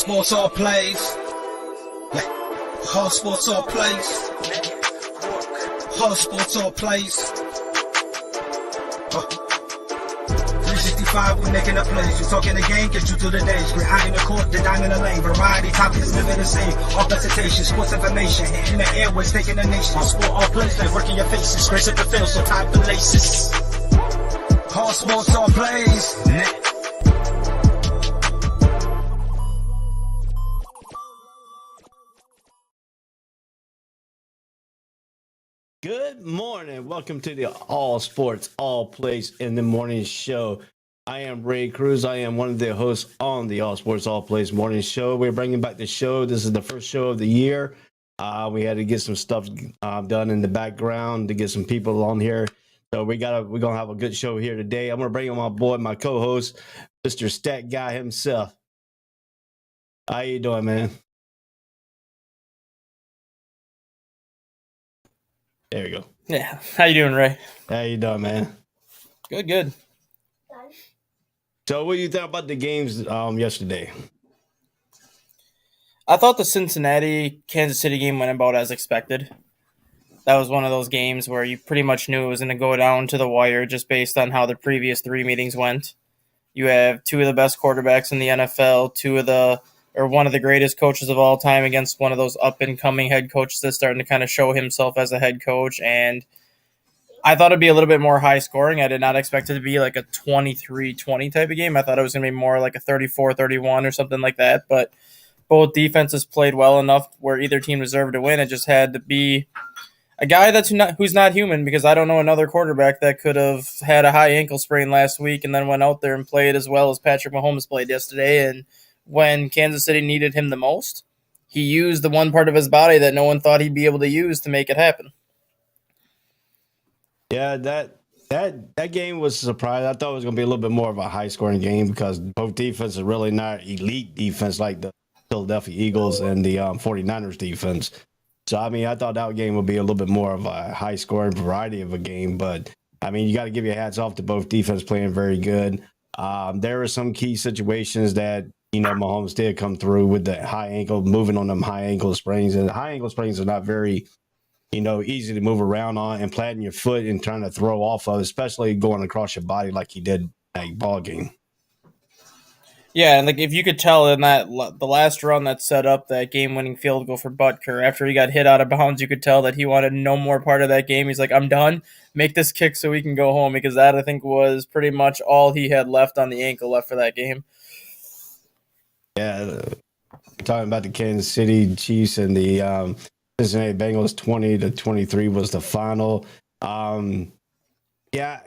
sports all plays. Yeah. Hard sports all plays. Hard sports all plays. 365, we making a plays. You talking the game, get you through the days. We're high in the court, the dime in the lane. Variety topics, living the same. All presentation, sports information. In the airways, taking the nation. All sport, all plays, like working your faces. Grace up the field, so tie the laces. Hard sports all plays. Good morning. Welcome to the All Sports, All Plays in the Morning Show. I am Ray Cruz. I am one of the hosts on the All Sports, All Plays Morning Show. We're bringing back the show. This is the first show of the year. We had to get some stuff done in the background to get some people on here. So we're gonna have a good show here today. I'm gonna bring on my boy, my co-host, Mr. Stat Guy himself. How you doing, man? There we go. Yeah. How you doing, Ray? How you doing, man? Good. So what do you think about the games yesterday? I thought the Cincinnati-Kansas City game went about as expected. That was one of those games where you pretty much knew it was going to go down to the wire just based on how the previous three meetings went. You have two of the best quarterbacks in the NFL, one of the greatest coaches of all time against one of those up-and-coming head coaches that's starting to kind of show himself as a head coach. And I thought it'd be a little bit more high-scoring. I did not expect it to be like a 23-20 type of game. I thought it was going to be more like a 34-31 or something like that. But both defenses played well enough where either team deserved to win. It just had to be a guy who's not human, because I don't know another quarterback that could have had a high ankle sprain last week and then went out there and played as well as Patrick Mahomes played yesterday. And when Kansas City needed him the most, he used the one part of his body that no one thought he'd be able to use to make it happen. Yeah, that game was a surprise. I thought it was going to be a little bit more of a high-scoring game because both defenses are really not elite defense like the Philadelphia Eagles and the 49ers defense. So, I mean, I thought that game would be a little bit more of a high-scoring variety of a game. But, I mean, you got to give your hats off to both defense playing very good. There were some key situations that, Mahomes did come through with the high ankle, moving on them high ankle sprains. And the high ankle sprains are not very, easy to move around on, and planting your foot and trying to throw off of, especially going across your body like he did that ball game. Yeah, and if you could tell in the last run that set up that game-winning field goal for Butker, after he got hit out of bounds, you could tell that he wanted no more part of that game. He's like, I'm done. Make this kick so we can go home, because that, I think, was pretty much all he had left on the ankle left for that game. Yeah, talking about the Kansas City Chiefs and the Cincinnati Bengals, 20-23 was the final. Yeah,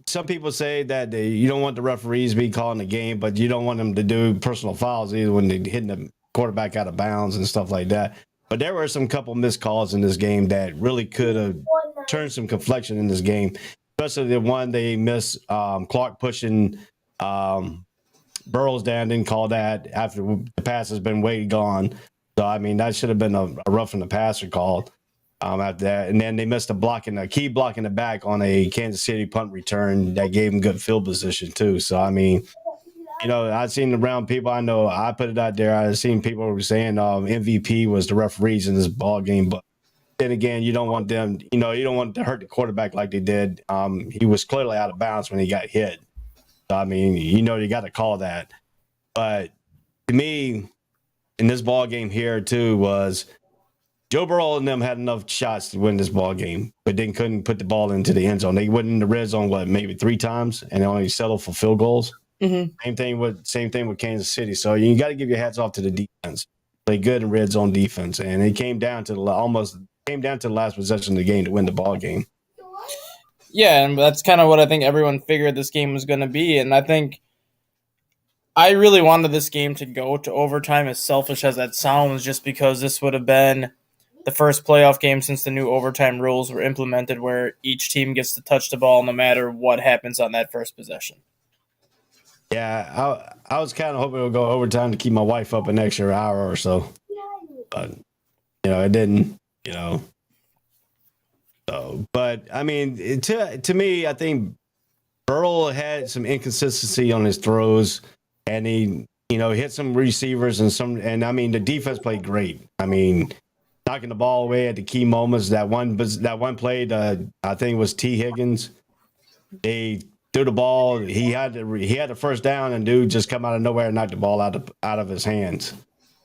some people say that you don't want the referees to be calling the game, but you don't want them to do personal fouls either when they're hitting the quarterback out of bounds and stuff like that. But there were some couple missed calls in this game that really could have turned some conflection in this game, especially the one they missed, Clark pushing Burrows down, didn't call that after the pass has been way gone. So, I mean, that should have been a roughing the passer call. After that, and then they missed a key block in the back on a Kansas City punt return that gave them good field position too. So, I mean, I've seen around people. I know I put it out there. I've seen people were saying MVP was the referees in this ball game, but then again, you don't want them. You don't want to hurt the quarterback like they did. He was clearly out of bounds when he got hit. So, I mean, you got to call that. But to me, in this ball game here too was Joe Burrow and them had enough shots to win this ball game, but then couldn't put the ball into the end zone. They went in the red zone, maybe 3 times, and they only settled for field goals. Mm-hmm. Same thing with Kansas City. So you got to give your hats off to the defense. Play good in red zone defense, and it came down to the last possession of the game to win the ball game. Yeah, and that's kind of what I think everyone figured this game was going to be, and I think I really wanted this game to go to overtime, as selfish as that sounds, just because this would have been the first playoff game since the new overtime rules were implemented, where each team gets to touch the ball no matter what happens on that first possession. Yeah, I was kind of hoping it would go overtime to keep my wife up an extra hour or so. But, it didn't, So, but, I mean, to me, I think Burrow had some inconsistency on his throws, and he hit some receivers and I mean the defense played great. I mean, knocking the ball away at the key moments. That one play, I think it was T. Higgins. They threw the ball. He had the first down, and dude just come out of nowhere and knocked the ball out of his hands.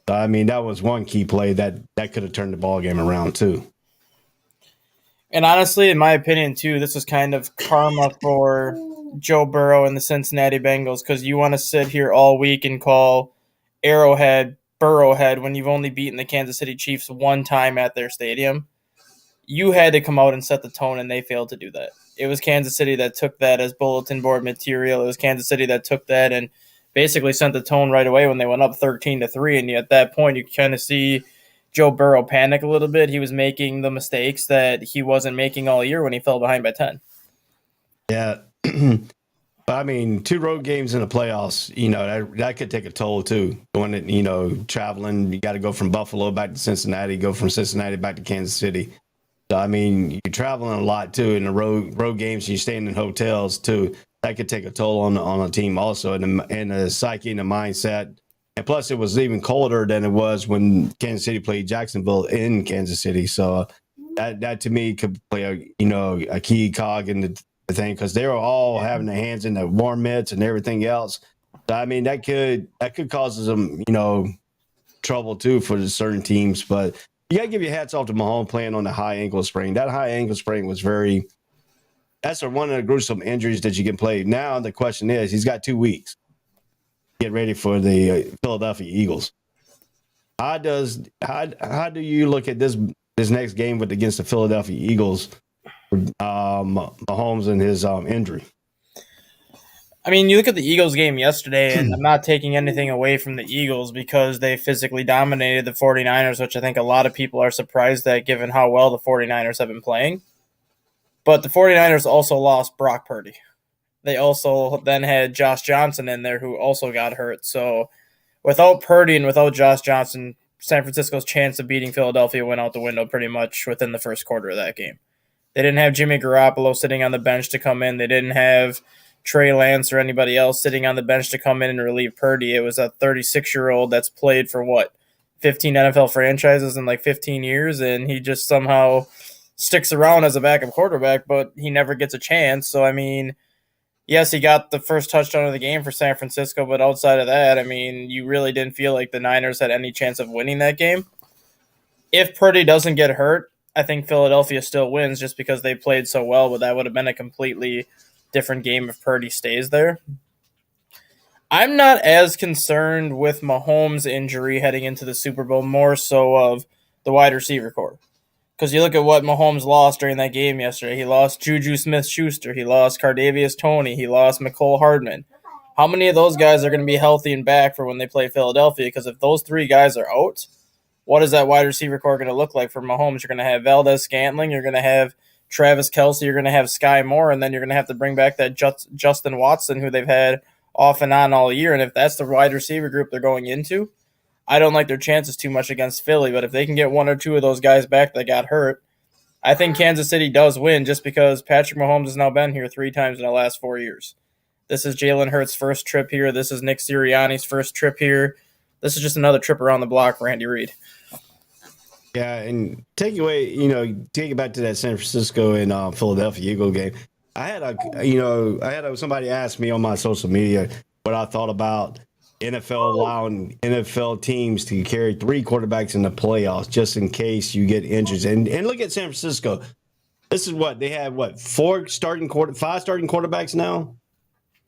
So, I mean, that was one key play that could have turned the ball game around too. And honestly, in my opinion, too, this was kind of karma for Joe Burrow and the Cincinnati Bengals, because you want to sit here all week and call Arrowhead Burrowhead when you've only beaten the Kansas City Chiefs one time at their stadium. You had to come out and set the tone, and they failed to do that. It was Kansas City that took that as bulletin board material. It was Kansas City that took that and basically sent the tone right away when they went up 13-3. And at that point, you kind of see Joe Burrow panic a little bit. He was making the mistakes that he wasn't making all year when he fell behind by 10. Yeah. I mean, 2 road games in the playoffs, that could take a toll too. Going, traveling, you got to go from Buffalo back to Cincinnati, go from Cincinnati back to Kansas City. So, I mean, you're traveling a lot too in the road games. You're staying in hotels too. That could take a toll on a team also, in the psyche and the mindset. And plus, it was even colder than it was when Kansas City played Jacksonville in Kansas City. So that to me could play a key cog in the thing, because they were all having their hands in the warm mitts and everything else. So, I mean, that could cause some trouble too for certain teams. But you got to give your hats off to Mahomes playing on the high ankle sprain. That high ankle sprain was that's one of the gruesome injuries that you can play. Now the question is, he's got 2 weeks. Get ready for the Philadelphia Eagles. How do you look at this next game against the Philadelphia Eagles, Mahomes and his injury? I mean, you look at the Eagles game yesterday, and I'm not taking anything away from the Eagles because they physically dominated the 49ers, which I think a lot of people are surprised at given how well the 49ers have been playing. But the 49ers also lost Brock Purdy. They also then had Josh Johnson in there, who also got hurt. So without Purdy and without Josh Johnson, San Francisco's chance of beating Philadelphia went out the window pretty much within the first quarter of that game. They didn't have Jimmy Garoppolo sitting on the bench to come in. They didn't have Trey Lance or anybody else sitting on the bench to come in and relieve Purdy. It was a 36-year-old that's played for 15 NFL franchises in like 15 years, and he just somehow sticks around as a backup quarterback, but he never gets a chance. So, I mean, yes, he got the first touchdown of the game for San Francisco, but outside of that, I mean, you really didn't feel like the Niners had any chance of winning that game. If Purdy doesn't get hurt, I think Philadelphia still wins just because they played so well, but that would have been a completely different game if Purdy stays there. I'm not as concerned with Mahomes' injury heading into the Super Bowl, more so of the wide receiver core. Because you look at what Mahomes lost during that game yesterday. He lost Juju Smith-Schuster. He lost Kadarius Toney. He lost Mecole Hardman. How many of those guys are going to be healthy and back for when they play Philadelphia? Because if those 3 guys are out, what is that wide receiver core going to look like for Mahomes? You're going to have Valdez-Scantling. You're going to have Travis Kelce. You're going to have Sky Moore. And then you're going to have to bring back that Justin Watson, who they've had off and on all year. And if that's the wide receiver group they're going into, I don't like their chances too much against Philly, but if they can get 1 or 2 of those guys back that got hurt, I think Kansas City does win just because Patrick Mahomes has now been here 3 times in the last 4 years. This is Jalen Hurts' first trip here. This is Nick Sirianni's first trip here. This is just another trip around the block for Andy Reid. Yeah, and take it back to that San Francisco and Philadelphia Eagle game. I had somebody ask me on my social media what I thought about NFL allowing NFL teams to carry 3 quarterbacks in the playoffs just in case you get injured. And look at San Francisco. This is what they have. 5 starting quarterbacks now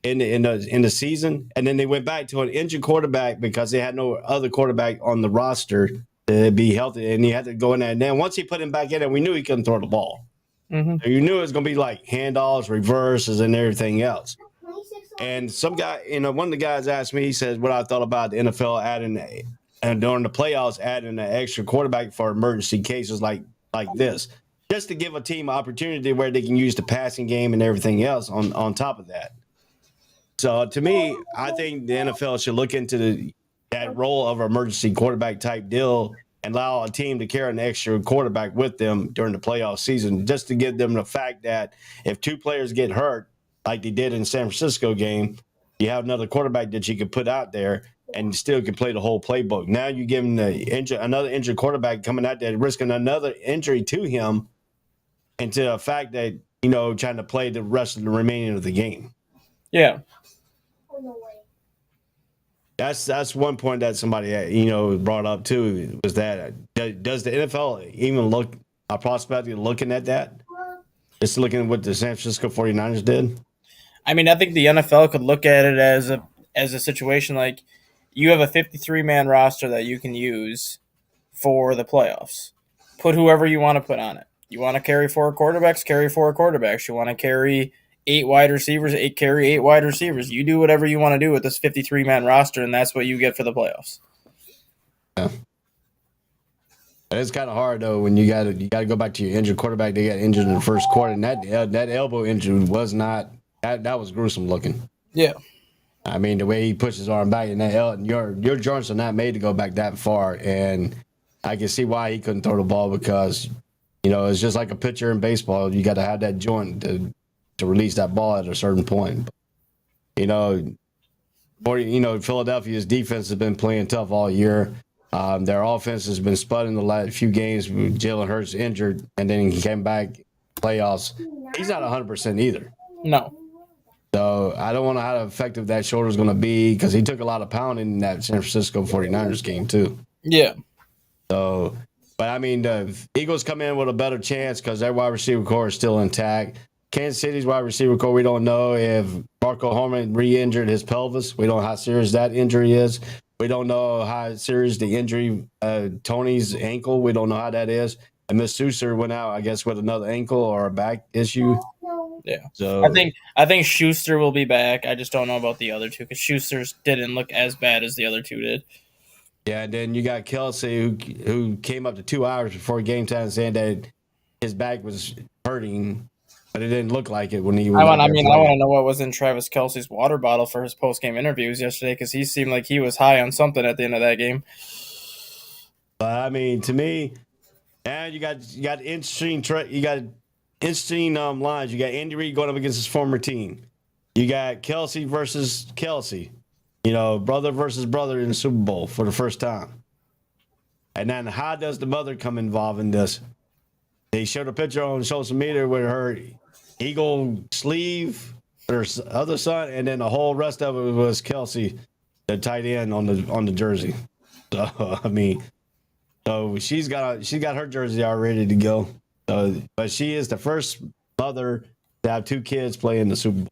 in the season, and then they went back to an injured quarterback because they had no other quarterback on the roster to be healthy, and he had to go in there. And then once he put him back in there, we knew he couldn't throw the ball. Mm-hmm. You knew it was going to be like handoffs, reverses, and everything else. And some guy, one of the guys asked me, he said, what I thought about the NFL adding, and during the playoffs, adding an extra quarterback for emergency cases like this, just to give a team an opportunity where they can use the passing game and everything else on top of that. So to me, I think the NFL should look into that role of emergency quarterback type deal and allow a team to carry an extra quarterback with them during the playoff season, just to give them the fact that if 2 players get hurt, like they did in the San Francisco game, you have another quarterback that you could put out there and still can play the whole playbook. Now you give him another injured quarterback coming out there, risking another injury to him, and to the fact that, trying to play the rest of the remaining of the game. Yeah. That's one point that somebody brought up too, was that does the NFL even look a prospect looking at that? Just looking at what the San Francisco 49ers did? I mean, I think the NFL could look at it as a situation like you have a 53-man roster that you can use for the playoffs. Put whoever you want to put on it. You want to carry 4 quarterbacks, carry 4 quarterbacks. You want to carry 8 wide receivers, carry 8 wide receivers. You do whatever you want to do with this 53-man roster, and that's what you get for the playoffs. Yeah. It's kind of hard though when you got to go back to your injured quarterback. They got injured in the first quarter, and that elbow injury was not that was gruesome looking. Yeah. I mean, the way he pushed his arm back, and your joints are not made to go back that far, and I can see why he couldn't throw the ball, because it's just like a pitcher in baseball. You got to have that joint to release that ball at a certain point. Philadelphia's defense has been playing tough all year. Their offense has been spud in the last few games. Jalen Hurts injured, and then he came back playoffs. He's not 100% either. No. So I don't know how effective that shoulder is going to be, because he took a lot of pounding in that San Francisco 49ers game too. Yeah. So, but I mean, the Eagles come in with a better chance because their wide receiver core is still intact. Kansas City's wide receiver core, we don't know if Marco Holman re-injured his pelvis. We don't know how serious that injury is. We don't know how serious the injury, Tony's ankle. We don't know how that is. And Miss Schuster went out, I guess, with another ankle or a back issue. Yeah. So I think Schuster will be back. I just don't know about the other two, because Schuster's didn't look as bad as the other two did. Yeah, and then you got Kelsey, who came up to 2 hours before game time saying that his back was hurting, but it didn't look like it when he was. I want to know what was in Travis Kelce's water bottle for his post-game interviews yesterday, because he seemed like he was high on something at the end of that game. But I mean, to me, and you got interesting lines. You got Andy Reid going up against his former team. You got Kelsey versus Kelsey. Brother versus brother in the Super Bowl for the first time. And then how does the mother come involved in this? They showed a picture on social media with her eagle sleeve, her other son, and then the whole rest of it was Kelsey, the tight end on the jersey. So I mean, so she's got her jersey all ready to go. But she is the first mother to have 2 kids play in the Super Bowl.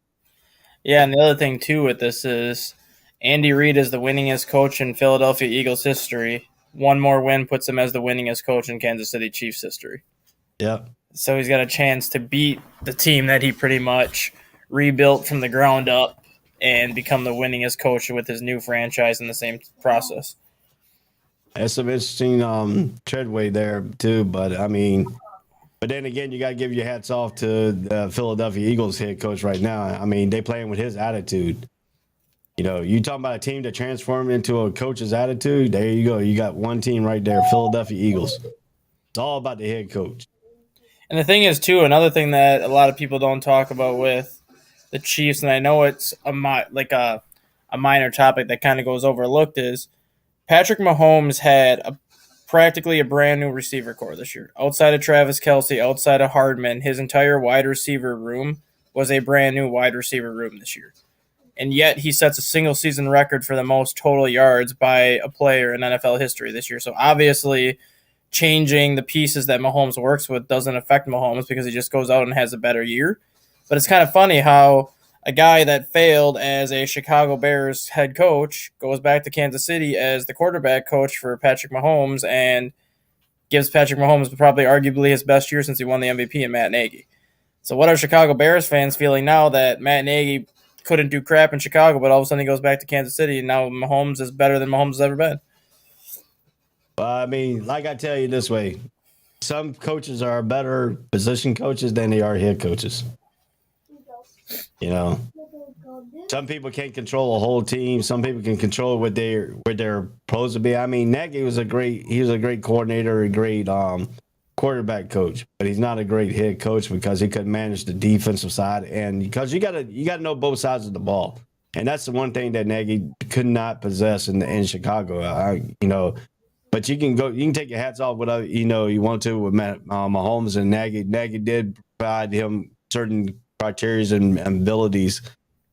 Yeah, and the other thing too with this is Andy Reid is the winningest coach in Philadelphia Eagles history. One more win puts him as the winningest coach in Kansas City Chiefs history. Yep. So he's got a chance to beat the team that he pretty much rebuilt from the ground up and become the winningest coach with his new franchise in the same process. That's some interesting treadway there too, but then again, you got to give your hats off to the Philadelphia Eagles head coach right now. I mean, they playing with his attitude. You talking about a team that transformed into a coach's attitude. There you go. You got one team right there, Philadelphia Eagles. It's all about the head coach. And the thing is, too, another thing that a lot of people don't talk about with the Chiefs, and I know it's a minor topic that kind of goes overlooked, is Patrick Mahomes had practically a brand new receiver core this year. Outside of Travis Kelce, outside of Hardman, his entire wide receiver room was a brand new wide receiver room this year. And yet he sets a single season record for the most total yards by a player in NFL history this year. So obviously changing the pieces that Mahomes works with doesn't affect Mahomes, because he just goes out and has a better year. But it's kind of funny how a guy that failed as a Chicago Bears head coach goes back to Kansas City as the quarterback coach for Patrick Mahomes and gives Patrick Mahomes probably arguably his best year since he won the MVP in Matt Nagy. So what are Chicago Bears fans feeling now that Matt Nagy couldn't do crap in Chicago, but all of a sudden he goes back to Kansas City, and now Mahomes is better than Mahomes has ever been? I mean, like I tell you this way, some coaches are better position coaches than they are head coaches. Some people can't control a whole team. Some people can control what they're supposed to be. I mean, Nagy was a great coordinator, a great quarterback coach, but he's not a great head coach because he couldn't manage the defensive side, and because you gotta know both sides of the ball. And that's the one thing that Nagy could not possess in Chicago. But you can take your hats off whatever you want to with Mahomes and Nagy. Nagy did provide him certain criteria and abilities,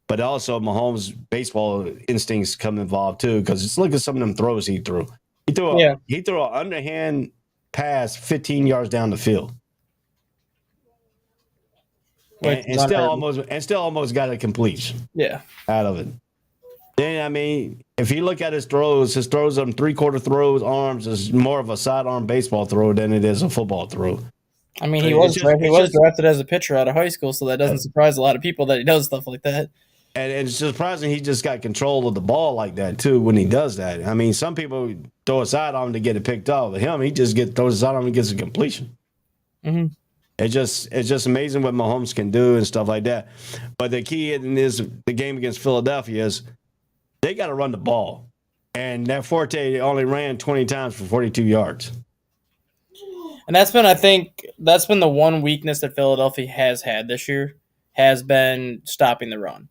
but also Mahomes' baseball instincts come involved too. Because just look at some of them throws he threw. He threw an underhand pass 15 yards down the field, and still almost got a completion. Yeah, out of it. Then, I mean, if you look at his throws on 3/4 throws, arms is more of a sidearm baseball throw than it is a football throw. I mean, he was drafted as a pitcher out of high school, so that doesn't surprise a lot of people that he does stuff like that. And it's surprising he just got control of the ball like that, too, when he does that. I mean, some people throw a sidearm to get it picked off. But him, he just throws a sidearm and gets a completion. Mm-hmm. It's just amazing what Mahomes can do and stuff like that. But the key in the game against Philadelphia is they got to run the ball. And that Forte only ran 20 times for 42 yards. And that's been the one weakness that Philadelphia has had this year, has been stopping the run.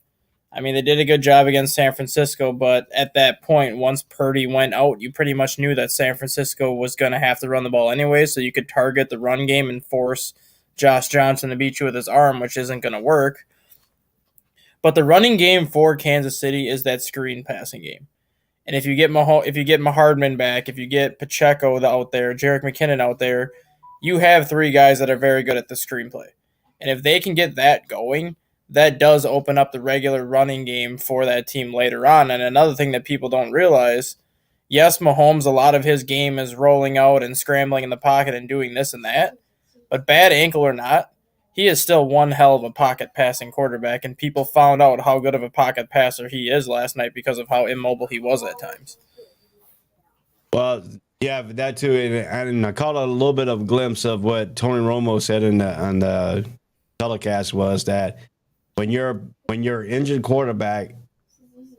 I mean, they did a good job against San Francisco, but at that point, once Purdy went out, you pretty much knew that San Francisco was going to have to run the ball anyway, so you could target the run game and force Josh Johnson to beat you with his arm, which isn't going to work. But the running game for Kansas City is that screen passing game. And if you get Hardman back, if you get Pacheco out there, Jerick McKinnon out there, you have three guys that are very good at the screenplay. And if they can get that going, that does open up the regular running game for that team later on. And another thing that people don't realize, yes, Mahomes, a lot of his game is rolling out and scrambling in the pocket and doing this and that. But bad ankle or not, he is still one hell of a pocket passing quarterback, and people found out how good of a pocket passer he is last night because of how immobile he was at times. Well, yeah, that too, and I caught a little bit of a glimpse of what Tony Romo said on the telecast was that when you're injured quarterback,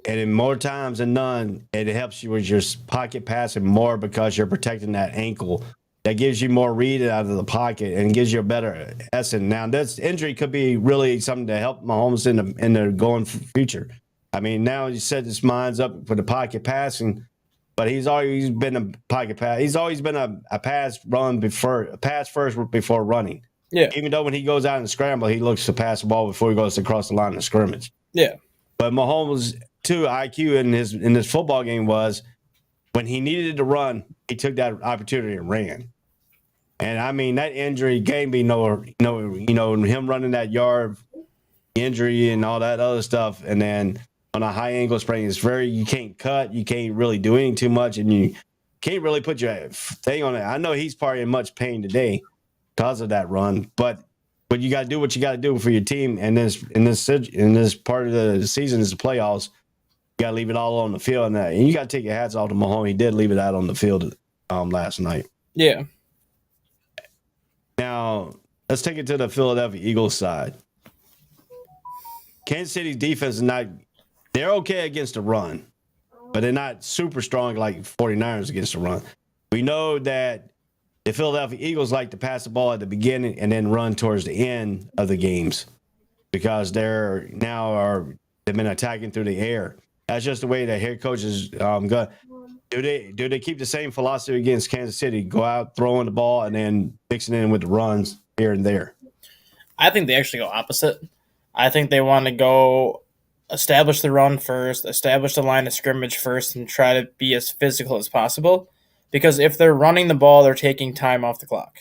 and in more times than none, it helps you with your pocket passing more because you're protecting that ankle. That gives you more read out of the pocket and gives you a better essence. Now, this injury could be really something to help Mahomes in the going future. I mean, now he set his minds up for the pocket passing, but he's always been a pocket pass. He's always been a pass first before running. Yeah. Even though when he goes out and scramble, he looks to pass the ball before he goes across the line of scrimmage. Yeah. But Mahomes' IQ in his football game was when he needed to run, he took that opportunity and ran. And I mean, that injury gave me him running that yard injury and all that other stuff. And then on a high ankle sprain, you can't cut, you can't really do anything too much, and you can't really put your thing on it. I know he's probably in much pain today because of that run, but you got to do what you got to do for your team. And in this part of the season is the playoffs. You got to leave it all on the field, and you got to take your hats off to Mahomes. He did leave it out on the field last night. Yeah. Now, let's take it to the Philadelphia Eagles side. Kansas City's defense is not – they're okay against the run, but they're not super strong like 49ers against the run. We know that the Philadelphia Eagles like to pass the ball at the beginning and then run towards the end of the games because they've been attacking through the air. That's just the way that head coaches go. Do they keep the same philosophy against Kansas City? Go out throwing the ball and then mixing in with the runs here and there. I think they actually go opposite. I think they want to go establish the run first, establish the line of scrimmage first, and try to be as physical as possible. Because if they're running the ball, they're taking time off the clock.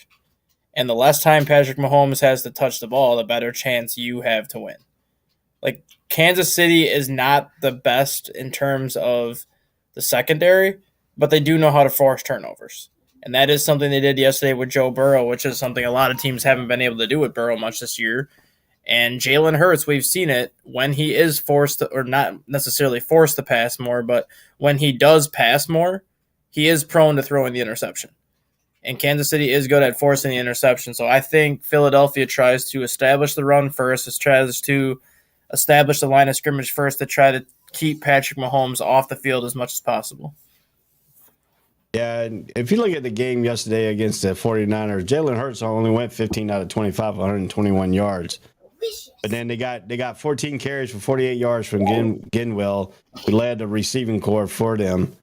And the less time Patrick Mahomes has to touch the ball, the better chance you have to win. Like, Kansas City is not the best in terms of the secondary, but they do know how to force turnovers. And that is something they did yesterday with Joe Burrow, which is something a lot of teams haven't been able to do with Burrow much this year. And Jalen Hurts, we've seen it when he is forced to, or not necessarily forced to pass more, but when he does pass more, he is prone to throwing the interception. And Kansas City is good at forcing the interception. So I think Philadelphia tries to establish the run first, tries to establish the line of scrimmage first to try to keep Patrick Mahomes off the field as much as possible. Yeah, and if you look at the game yesterday against the 49ers, Jalen Hurts only went 15 out of 25, 121 yards. But then they got 14 carries for 48 yards from Ginwell, who led the receiving corps for them.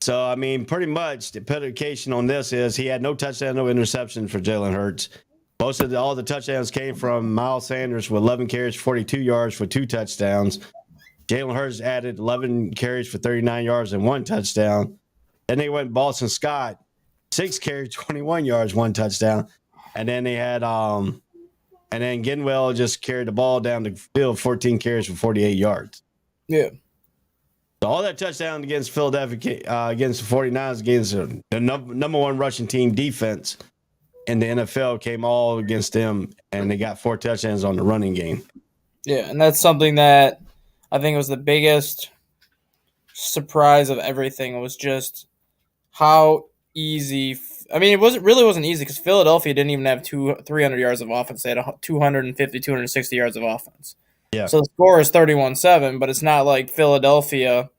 So, I mean, pretty much the predication on this is he had no touchdown, no interception for Jalen Hurts. All the touchdowns came from Miles Sanders with 11 carries, 42 yards for 2 touchdowns. Jalen Hurts added 11 carries for 39 yards and 1 touchdown. Then they went Boston Scott, 6 carries, 21 yards, 1 touchdown. And then they had and then Ginwell just carried the ball down the field, 14 carries for 48 yards. Yeah. So all that touchdown against Philadelphia, against the 49ers, against the number one rushing team defense in the NFL came all against them, and they got 4 touchdowns on the running game. Yeah, and that's something that I think was the biggest surprise of everything was just how easy. I mean, it wasn't easy because Philadelphia didn't even have 300 yards of offense. They had 250, 260 yards of offense. Yeah. So the score is 31-7, but it's not like Philadelphia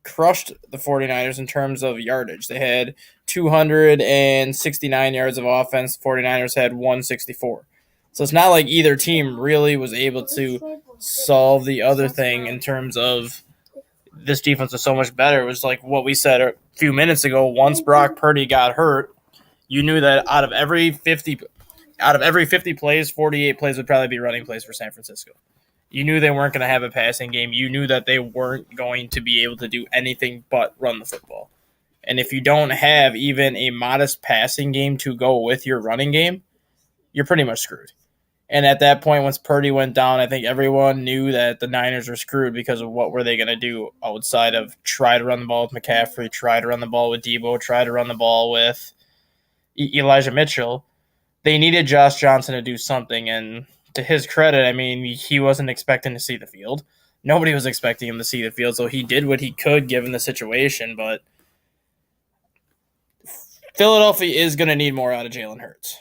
crushed the 49ers in terms of yardage. They had 269 yards of offense. 49ers had 164. So it's not like either team really was able to solve the other thing in terms of this defense is so much better. It was like what we said a few minutes ago. Once Brock Purdy got hurt, you knew that out of every 50 plays, 48 plays would probably be running plays for San Francisco. You knew they weren't going to have a passing game. You knew that they weren't going to be able to do anything but run the football. And if you don't have even a modest passing game to go with your running game, you're pretty much screwed. And at that point, once Purdy went down, I think everyone knew that the Niners were screwed because of what were they going to do outside of try to run the ball with McCaffrey, try to run the ball with Debo, try to run the ball with Elijah Mitchell. They needed Josh Johnson to do something, and to his credit, I mean, he wasn't expecting to see the field. Nobody was expecting him to see the field, so he did what he could given the situation, but Philadelphia is going to need more out of Jalen Hurts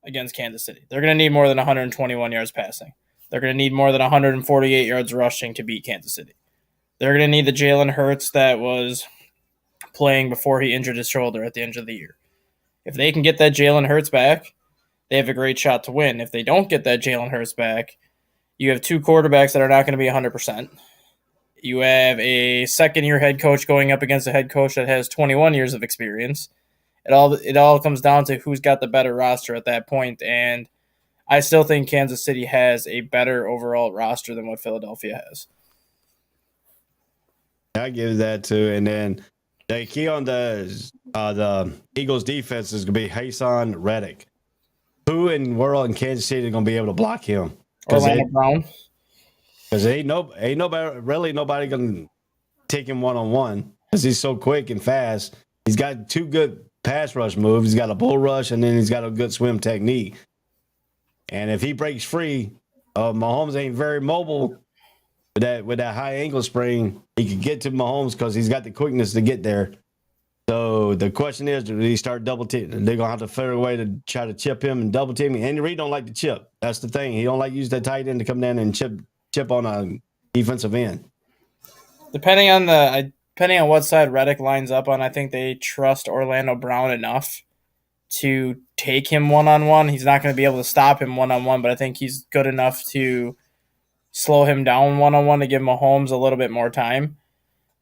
against Kansas City. They're going to need more than 121 yards passing. They're going to need more than 148 yards rushing to beat Kansas City. They're going to need the Jalen Hurts that was playing before he injured his shoulder at the end of the year. If they can get that Jalen Hurts back, they have a great shot to win. If they don't get that Jalen Hurts back, you have 2 quarterbacks that are not going to be 100%. You have a second-year head coach going up against a head coach that has 21 years of experience. It all comes down to who's got the better roster at that point, and I still think Kansas City has a better overall roster than what Philadelphia has. I give that too, and then the key on the Eagles defense is going to be Haason Reddick. Who in the world in Kansas City is going to be able to block him? Orlando Brown. Because ain't nobody going to take him one-on-one because he's so quick and fast. He's got 2 good pass rush moves. He's got a bull rush, and then he's got a good swim technique. And if he breaks free, Mahomes ain't very mobile with that high ankle sprain. He could get to Mahomes because he's got the quickness to get there. So the question is, do they start double teaming? They're gonna have to figure a way to try to chip him and double team him. Andy Reid don't like to chip. That's the thing. He don't like to use that tight end to come down and chip on a defensive end. Depending on what side Reddick lines up on, I think they trust Orlando Brown enough to take him one-on-one. He's not going to be able to stop him one-on-one, but I think he's good enough to slow him down one-on-one to give Mahomes a little bit more time.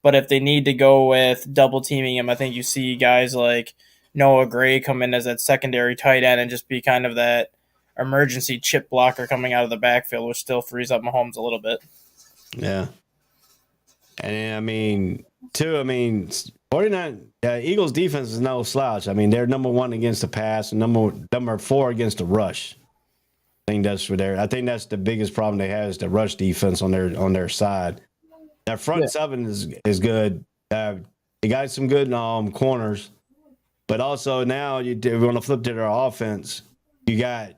But if they need to go with double teaming him, I think you see guys like Noah Gray come in as that secondary tight end and just be kind of that emergency chip blocker coming out of the backfield, which still frees up Mahomes a little bit. Yeah. And I mean, 49 Eagles defense is no slouch. I mean, they're number 1 against the pass and number 4 against the rush. I think that's the biggest problem they have is the rush defense on their side. That front 7 is good. They got some good corners, but also now you want to flip to their offense. You got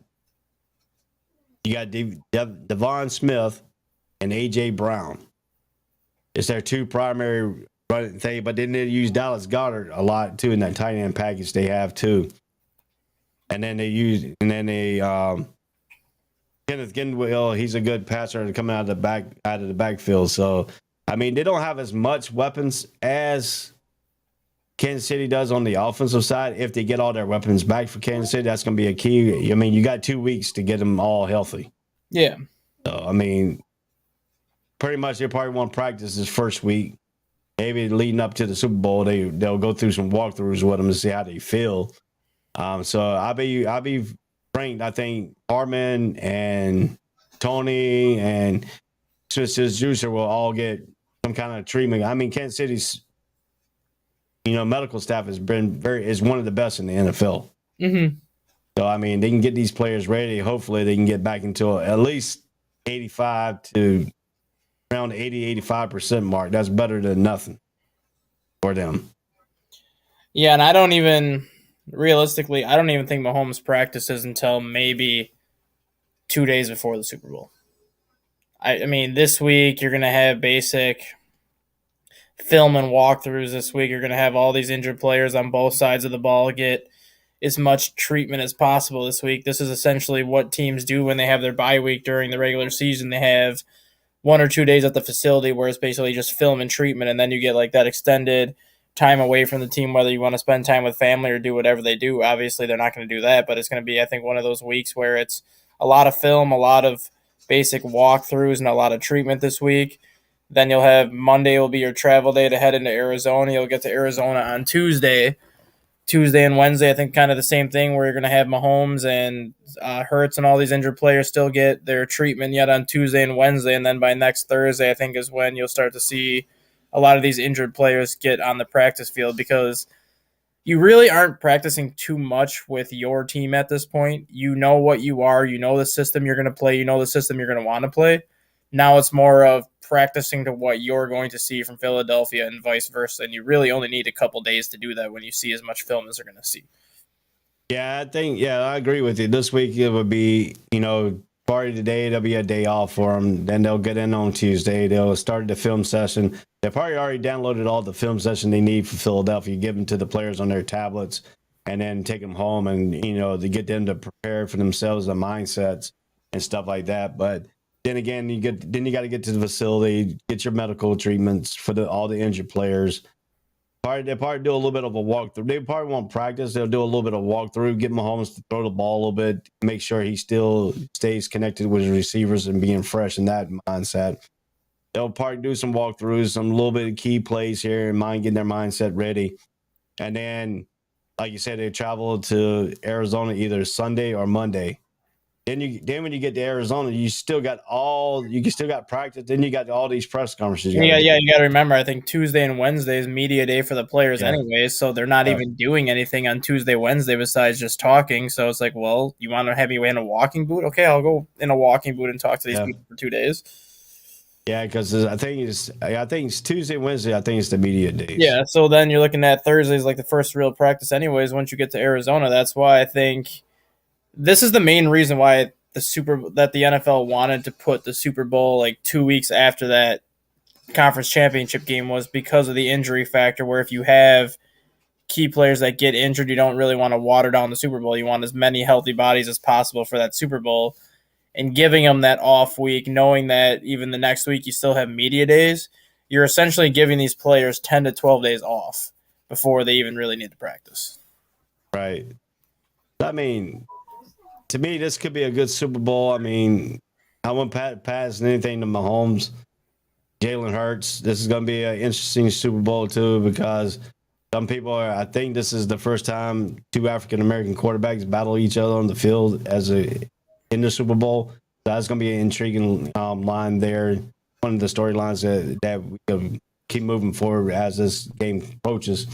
Devon Smith and AJ Brown. It's their 2 primary running thing, but then they use Dallas Goedert a lot too in that tight end package they have too. And then Kenneth Gainwell, he's a good passer coming out of the backfield. So I mean, they don't have as much weapons as Kansas City does on the offensive side. If they get all their weapons back for Kansas City, that's going to be a key. I mean, you got 2 weeks to get them all healthy. Yeah. So I mean, pretty much they probably won't practice this first week. Maybe leading up to the Super Bowl, they'll go through some walkthroughs with them to see how they feel. So I'll be ranked. I think Harmon and Tony and Smith's Juicer will all get some kind of treatment. I mean, Kansas City's medical staff is one of the best in the NFL. Mm-hmm. So I mean, they can get these players ready. Hopefully, they can get back into at least 85 to around 80-85% mark. That's better than nothing for them. Yeah, and I don't even think Mahomes practices until maybe 2 days before the Super Bowl. I mean, this week you're going to have basic film and walkthroughs. This week you're going to have all these injured players on both sides of the ball get as much treatment as possible this week. This is essentially what teams do when they have their bye week during the regular season. They have 1 or 2 days at the facility where it's basically just film and treatment, and then you get like that extended time away from the team, whether you want to spend time with family or do whatever they do. Obviously, they're not going to do that, but it's going to be, I think, one of those weeks where it's a lot of film, a lot of basic walkthroughs, and a lot of treatment this week. Then you'll have Monday will be your travel day to head into Arizona. You'll get to Arizona on Tuesday. Tuesday and Wednesday, I think, kind of the same thing where you're going to have Mahomes and Hurts and all these injured players still get their treatment yet on Tuesday and Wednesday. And then by next Thursday, I think, is when you'll start to see a lot of these injured players get on the practice field, because you really aren't practicing too much with your team at this point. You know what you are. You know the system you're going to play. You know the system you're going to want to play. Now it's more of practicing to what you're going to see from Philadelphia and vice versa. And you really only need a couple days to do that when you see as much film as they're going to see. Yeah, I agree with you. This week it would be, party today. There'll be a day off for them. Then they'll get in on Tuesday. They'll start the film session. They probably already downloaded all the film session they need for Philadelphia, give them to the players on their tablets, and then take them home and, to get them to prepare for themselves, the mindsets and stuff like that. But then again, you got to get to the facility, get your medical treatments for all the injured players. They'll probably do a little bit of a walkthrough. They probably won't practice. They'll do a little bit of walkthrough, get Mahomes to throw the ball a little bit, make sure he still stays connected with his receivers and being fresh in that mindset. They'll probably do some walkthroughs, some little bit of key plays here and getting their mindset ready. And then, like you said, they travel to Arizona either Sunday or Monday. Then when you get to Arizona, you still got practice. Then you got all these press conferences. You got to remember, I think Tuesday and Wednesday is media day for the players anyway, so they're not even doing anything on Tuesday, Wednesday besides just talking. So it's like, well, you want to have me in a walking boot? Okay, I'll go in a walking boot and talk to these people for 2 days. Yeah, because I think it's Tuesday, Wednesday. I think it's the media days. Yeah, so then you're looking at Thursdays like the first real practice, anyways. Once you get to Arizona, that's why I think. This is the main reason why the NFL wanted to put the Super Bowl like 2 weeks after that conference championship game, was because of the injury factor, where if you have key players that get injured, you don't really want to water down the Super Bowl. You want as many healthy bodies as possible for that Super Bowl. And giving them that off week, knowing that even the next week you still have media days, you're essentially giving these players 10 to 12 days off before they even really need to practice. Right. I mean, to me, this could be a good Super Bowl. I mean, I wouldn't pass anything to Mahomes, Jalen Hurts. This is going to be an interesting Super Bowl, too, because some people I think this is the first time two African-American quarterbacks battle each other on the field in the Super Bowl. So that's going to be an intriguing line there. One of the storylines that we can keep moving forward as this game approaches.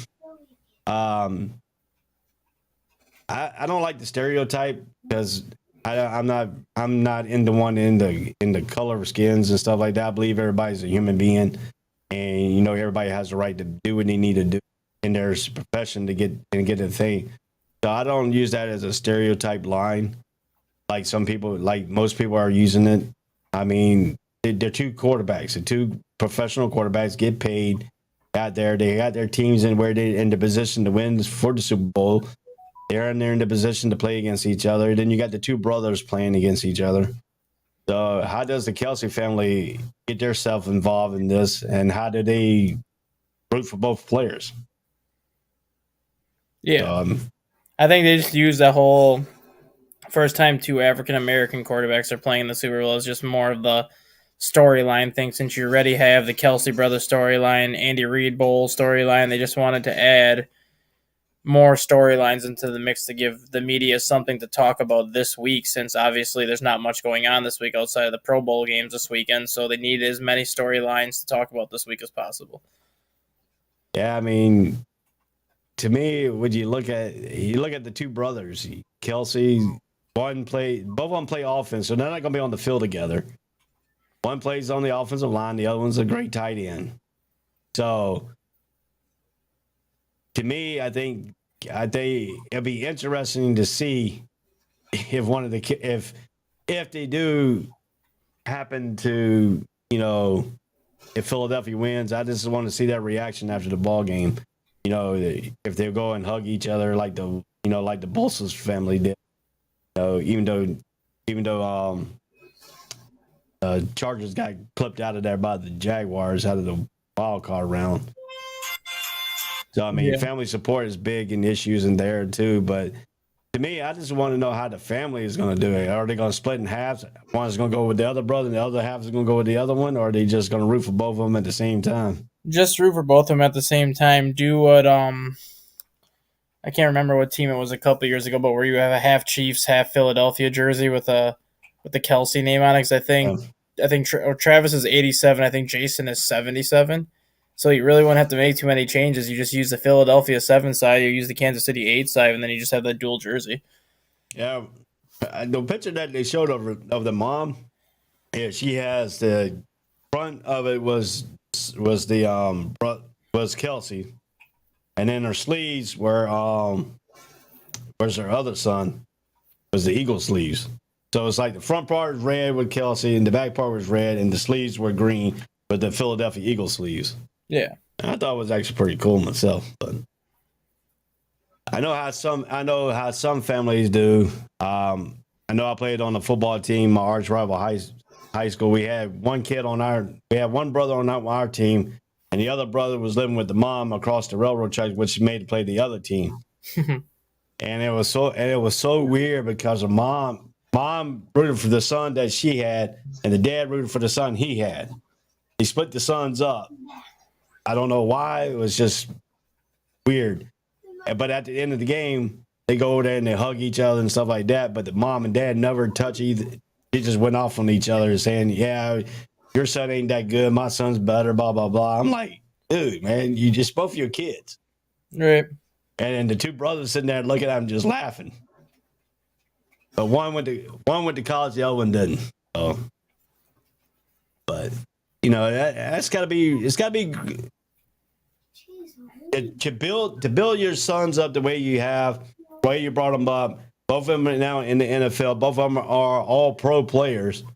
I don't like the stereotype because I'm not into one in the color of skins and stuff like that. I believe everybody's a human being, and everybody has the right to do what they need to do in their profession to get a thing. So I don't use that as a stereotype line, like most people are using it. I mean, they're two quarterbacks, the two professional quarterbacks get paid out there. They got their teams in the position to win for the Super Bowl. They're in the position to play against each other. Then you got the two brothers playing against each other. So how does the Kelsey family get themselves involved in this, and how do they root for both players? Yeah. I think they just use that whole First time two African American quarterbacks are playing in the Super Bowl is just more of the storyline thing. Since you already have the Kelsey brothers storyline, Andy Reid Bowl storyline, they just wanted to add more storylines into the mix to give the media something to talk about this week, since obviously there's not much going on this week outside of the Pro Bowl games this weekend, so they need as many storylines to talk about this week as possible. Yeah, I mean, to me, when you look at the two brothers, Kelsey, both of them play offense, so they're not going to be on the field together. One plays on the offensive line, the other one's a great tight end. So, to me, I think it'll be interesting to see if if they do happen to, if Philadelphia wins. I just want to see that reaction after the ball game. If they go and hug each other like the Bolsa's family did. Even though Chargers got clipped out of there by the Jaguars out of the wild card round. So, I mean, family support is big in issues in there, too. But to me, I just want to know how the family is going to do it. Are they going to split in halves? One is going to go with the other brother, and the other half is going to go with the other one? Or are they just going to root for both of them at the same time? Just root for both of them at the same time. Do what, I can't remember what team it was a couple years ago, but where you have a half Chiefs, half Philadelphia jersey with the Kelsey name on it. Because I think Travis is 87. I think Jason is 77. So you really wouldn't have to make too many changes. You just use the Philadelphia 7 side, you use the Kansas City 8 side, and then you just have that dual jersey. Yeah. The picture that they showed of the mom, she has the front of it was Kelsey. And then her sleeves where's her other son, was the Eagle sleeves. So it's like the front part was red with Kelsey, and the back part was red, and the sleeves were green with the Philadelphia Eagle sleeves. Yeah, I thought it was actually pretty cool myself, but I know how some families do. I know I played on the football team, my arch rival high school. We had one brother on our team, and the other brother was living with the mom across the railroad tracks, which made to play the other team. And it was so weird because the mom rooted for the son that she had, and the dad rooted for the son he had. He split the sons up. I don't know why. It was just weird. But at the end of the game, they go over there and they hug each other and stuff like that. But the mom and dad never touch either. They just went off on each other saying, yeah, your son ain't that good. My son's better, blah, blah, blah. I'm like, dude, man, you just both your kids. Right. And the two brothers sitting there looking at him just laughing. But one went to college, the other one didn't. So, but it's got to be to build your sons up the way you have, the way you brought them up. Both of them are now in the NFL. Both of them are all pro players. You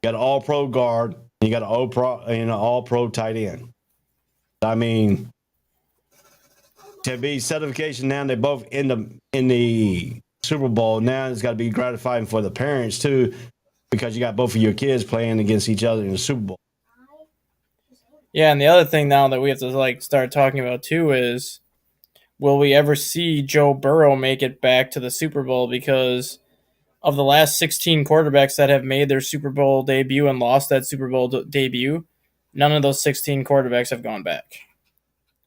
got an all pro guard, and you got an all pro tight end. I mean, to be certification now, they're both in the Super Bowl. Now it's got to be gratifying for the parents too, because you got both of your kids playing against each other in the Super Bowl. Yeah, and the other thing now that we have to start talking about too is, will we ever see Joe Burrow make it back to the Super Bowl? Because of the last 16 quarterbacks that have made their Super Bowl debut and lost that Super Bowl debut, none of those 16 quarterbacks have gone back.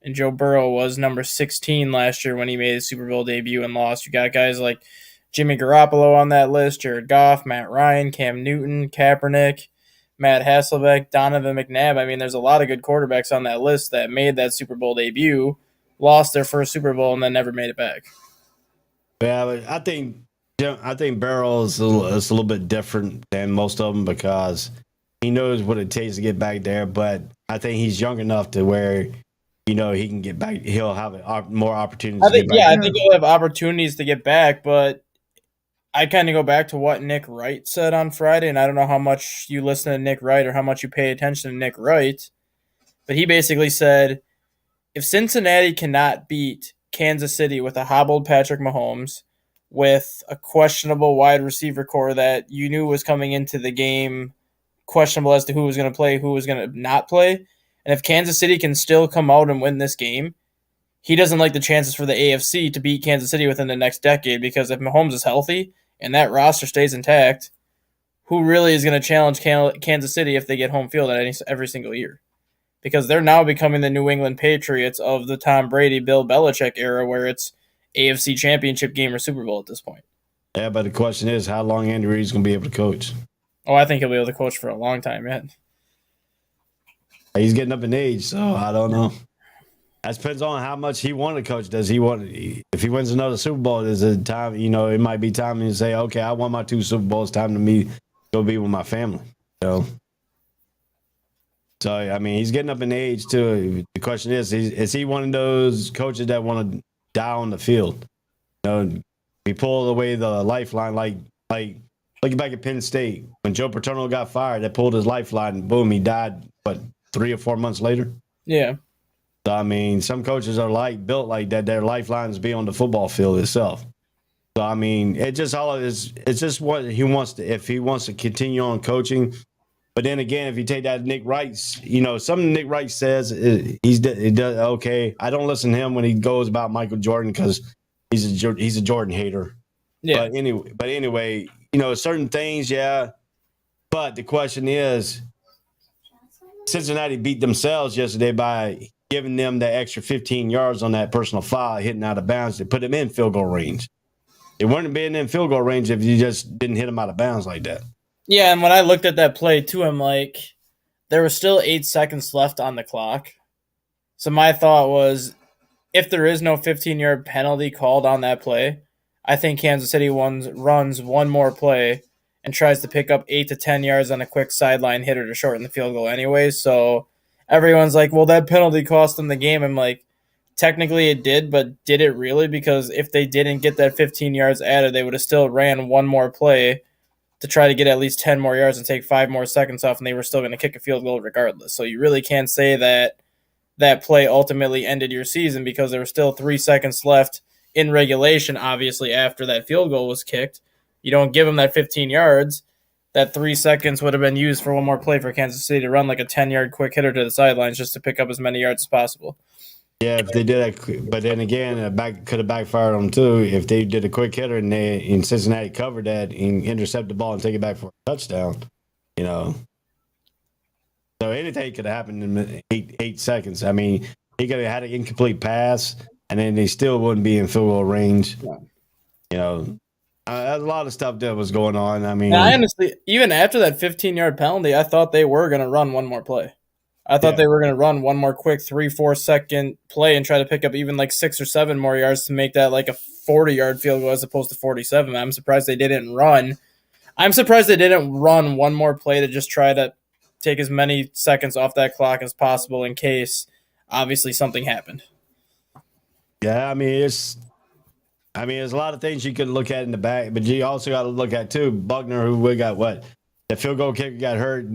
And Joe Burrow was number 16 last year when he made his Super Bowl debut and lost. You got guys like Jimmy Garoppolo on that list, Jared Goff, Matt Ryan, Cam Newton, Kaepernick, Matt Hasselbeck, Donovan McNabb. I mean, there's a lot of good quarterbacks on that list that made that Super Bowl debut, lost their first Super Bowl, and then never made it back. Yeah, but I think Burrow is a little bit different than most of them because he knows what it takes to get back there. But I think he's young enough to where he can get back. He'll have more opportunities. I think he'll have opportunities to get back, but I kind of go back to what Nick Wright said on Friday, and I don't know how much you listen to Nick Wright or how much you pay attention to Nick Wright, but he basically said, if Cincinnati cannot beat Kansas City with a hobbled Patrick Mahomes, with a questionable wide receiver core that you knew was coming into the game questionable as to who was going to play, who was going to not play, and if Kansas City can still come out and win this game, he doesn't like the chances for the AFC to beat Kansas City within the next decade, because if Mahomes is healthy and that roster stays intact, who really is going to challenge Kansas City if they get home field every single year? Because they're now becoming the New England Patriots of the Tom Brady, Bill Belichick era, where it's AFC Championship game or Super Bowl at this point. Yeah, but the question is, how long Andy Reid's going to be able to coach? Oh, I think he'll be able to coach for a long time yet. He's getting up in age, so I don't know. That depends on how much he wanted to coach. Does he want? If he wins another Super Bowl, is it time? It might be time to say, okay, I won my 2 Super Bowls. Time to me go be with my family. So I mean, he's getting up in age too. The question is he one of those coaches that want to die on the field? He pulled away the lifeline, like looking back at Penn State when Joe Paterno got fired. They pulled his lifeline, and boom, he died. What, 3 or 4 months later? Yeah. So, I mean, some coaches are built like that. Their lifelines be on the football field itself. So I mean, it's just what he wants to. If he wants to continue on coaching. But then again, if you take that Nick Wright, something Nick Wright says, he does okay. I don't listen to him when he goes about Michael Jordan because he's a Jordan hater. Yeah. But anyway, certain things, yeah. But the question is, Cincinnati beat themselves yesterday by giving them the extra 15 yards on that personal foul, hitting out of bounds to put them in field goal range. It wouldn't have been in field goal range if you just didn't hit them out of bounds like that. Yeah, and when I looked at that play too, I'm like, there was still 8 seconds left on the clock. So my thought was, if there is no 15-yard penalty called on that play, I think Kansas City runs one more play and tries to pick up 8 to 10 yards on a quick sideline hitter to shorten the field goal anyway. So everyone's like, well, that penalty cost them the game. I'm like, technically it did, but did it really? Because if they didn't get that 15 yards added, they would have still ran one more play to try to get at least 10 more yards and take 5 more seconds off, and they were still going to kick a field goal regardless. So you really can't say that that play ultimately ended your season because there were still 3 seconds left in regulation, obviously, after that field goal was kicked. You don't give them that 15 yards. That 3 seconds would have been used for one more play for Kansas City to run like a 10-yard quick hitter to the sidelines just to pick up as many yards as possible. Yeah, if they did that, but then again, it could have backfired on them too. If they did a quick hitter and Cincinnati covered that and intercept the ball and take it back for a touchdown, So anything could have happened in 8 seconds. I mean, he could have had an incomplete pass, and then they still wouldn't be in field goal range. A lot of stuff that was going on. I mean, I honestly, even after that 15-yard penalty, I thought they were going to run one more play. I thought they were going to run one more quick 3-4 second play and try to pick up even like 6 or 7 more yards to make that like a 40-yard field goal as opposed to 47. I'm surprised they didn't run. I'm surprised they didn't run one more play to just try to take as many seconds off that clock as possible in case, obviously, something happened. Yeah, I mean, there's a lot of things you could look at in the back, but you also got to look at too. Buckner, who we got what? The field goal kicker got hurt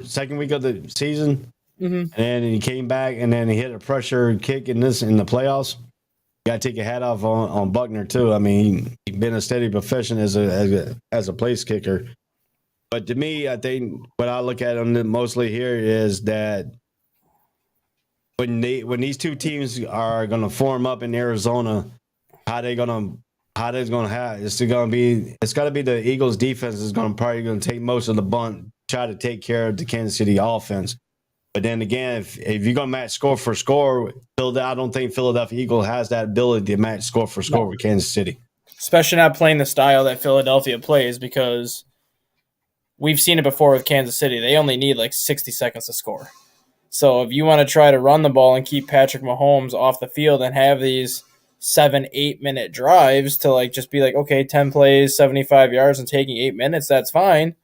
second week of the season, and then he came back, and then he hit a pressure kick in the playoffs. You got to take your hat off on Buckner too. I mean, he's been a steady profession as a place kicker. But to me, I think what I look at him mostly here is that when these two teams are going to form up in Arizona, it's got to be the Eagles defense is probably going to take most of the bunt, try to take care of the Kansas City offense. But then again, if you're going to match score for score, I don't think Philadelphia Eagles has that ability to match score for score with Kansas City. Especially not playing the style that Philadelphia plays, because we've seen it before with Kansas City. They only need like 60 seconds to score. So if you want to try to run the ball and keep Patrick Mahomes off the field and have these 7-8 minute drives to like just be like, okay, 10 plays, 75 yards and taking 8 minutes, that's fine.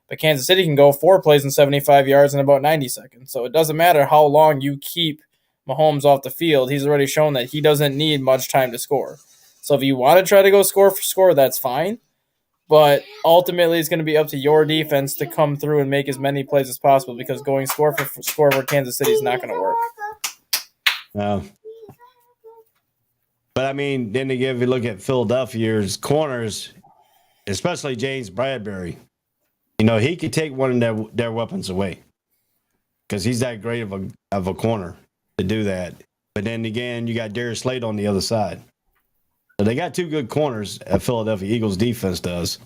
But Kansas City can go 4 plays and 75 yards in about 90 seconds. So it doesn't matter how long you keep Mahomes off the field. He's already shown that he doesn't need much time to score. So if you want to try to go score for score, that's fine. But ultimately, it's going to be up to your defense to come through and make as many plays as possible, because going score for score for Kansas City is not going to work. No. But I mean, then again, if you look at Philadelphia's corners, especially James Bradbury, he could take one of their weapons away because he's that great of a corner to do that. But then again, you got Darius Slade on the other side. So they got two good corners at Philadelphia Eagles defense does.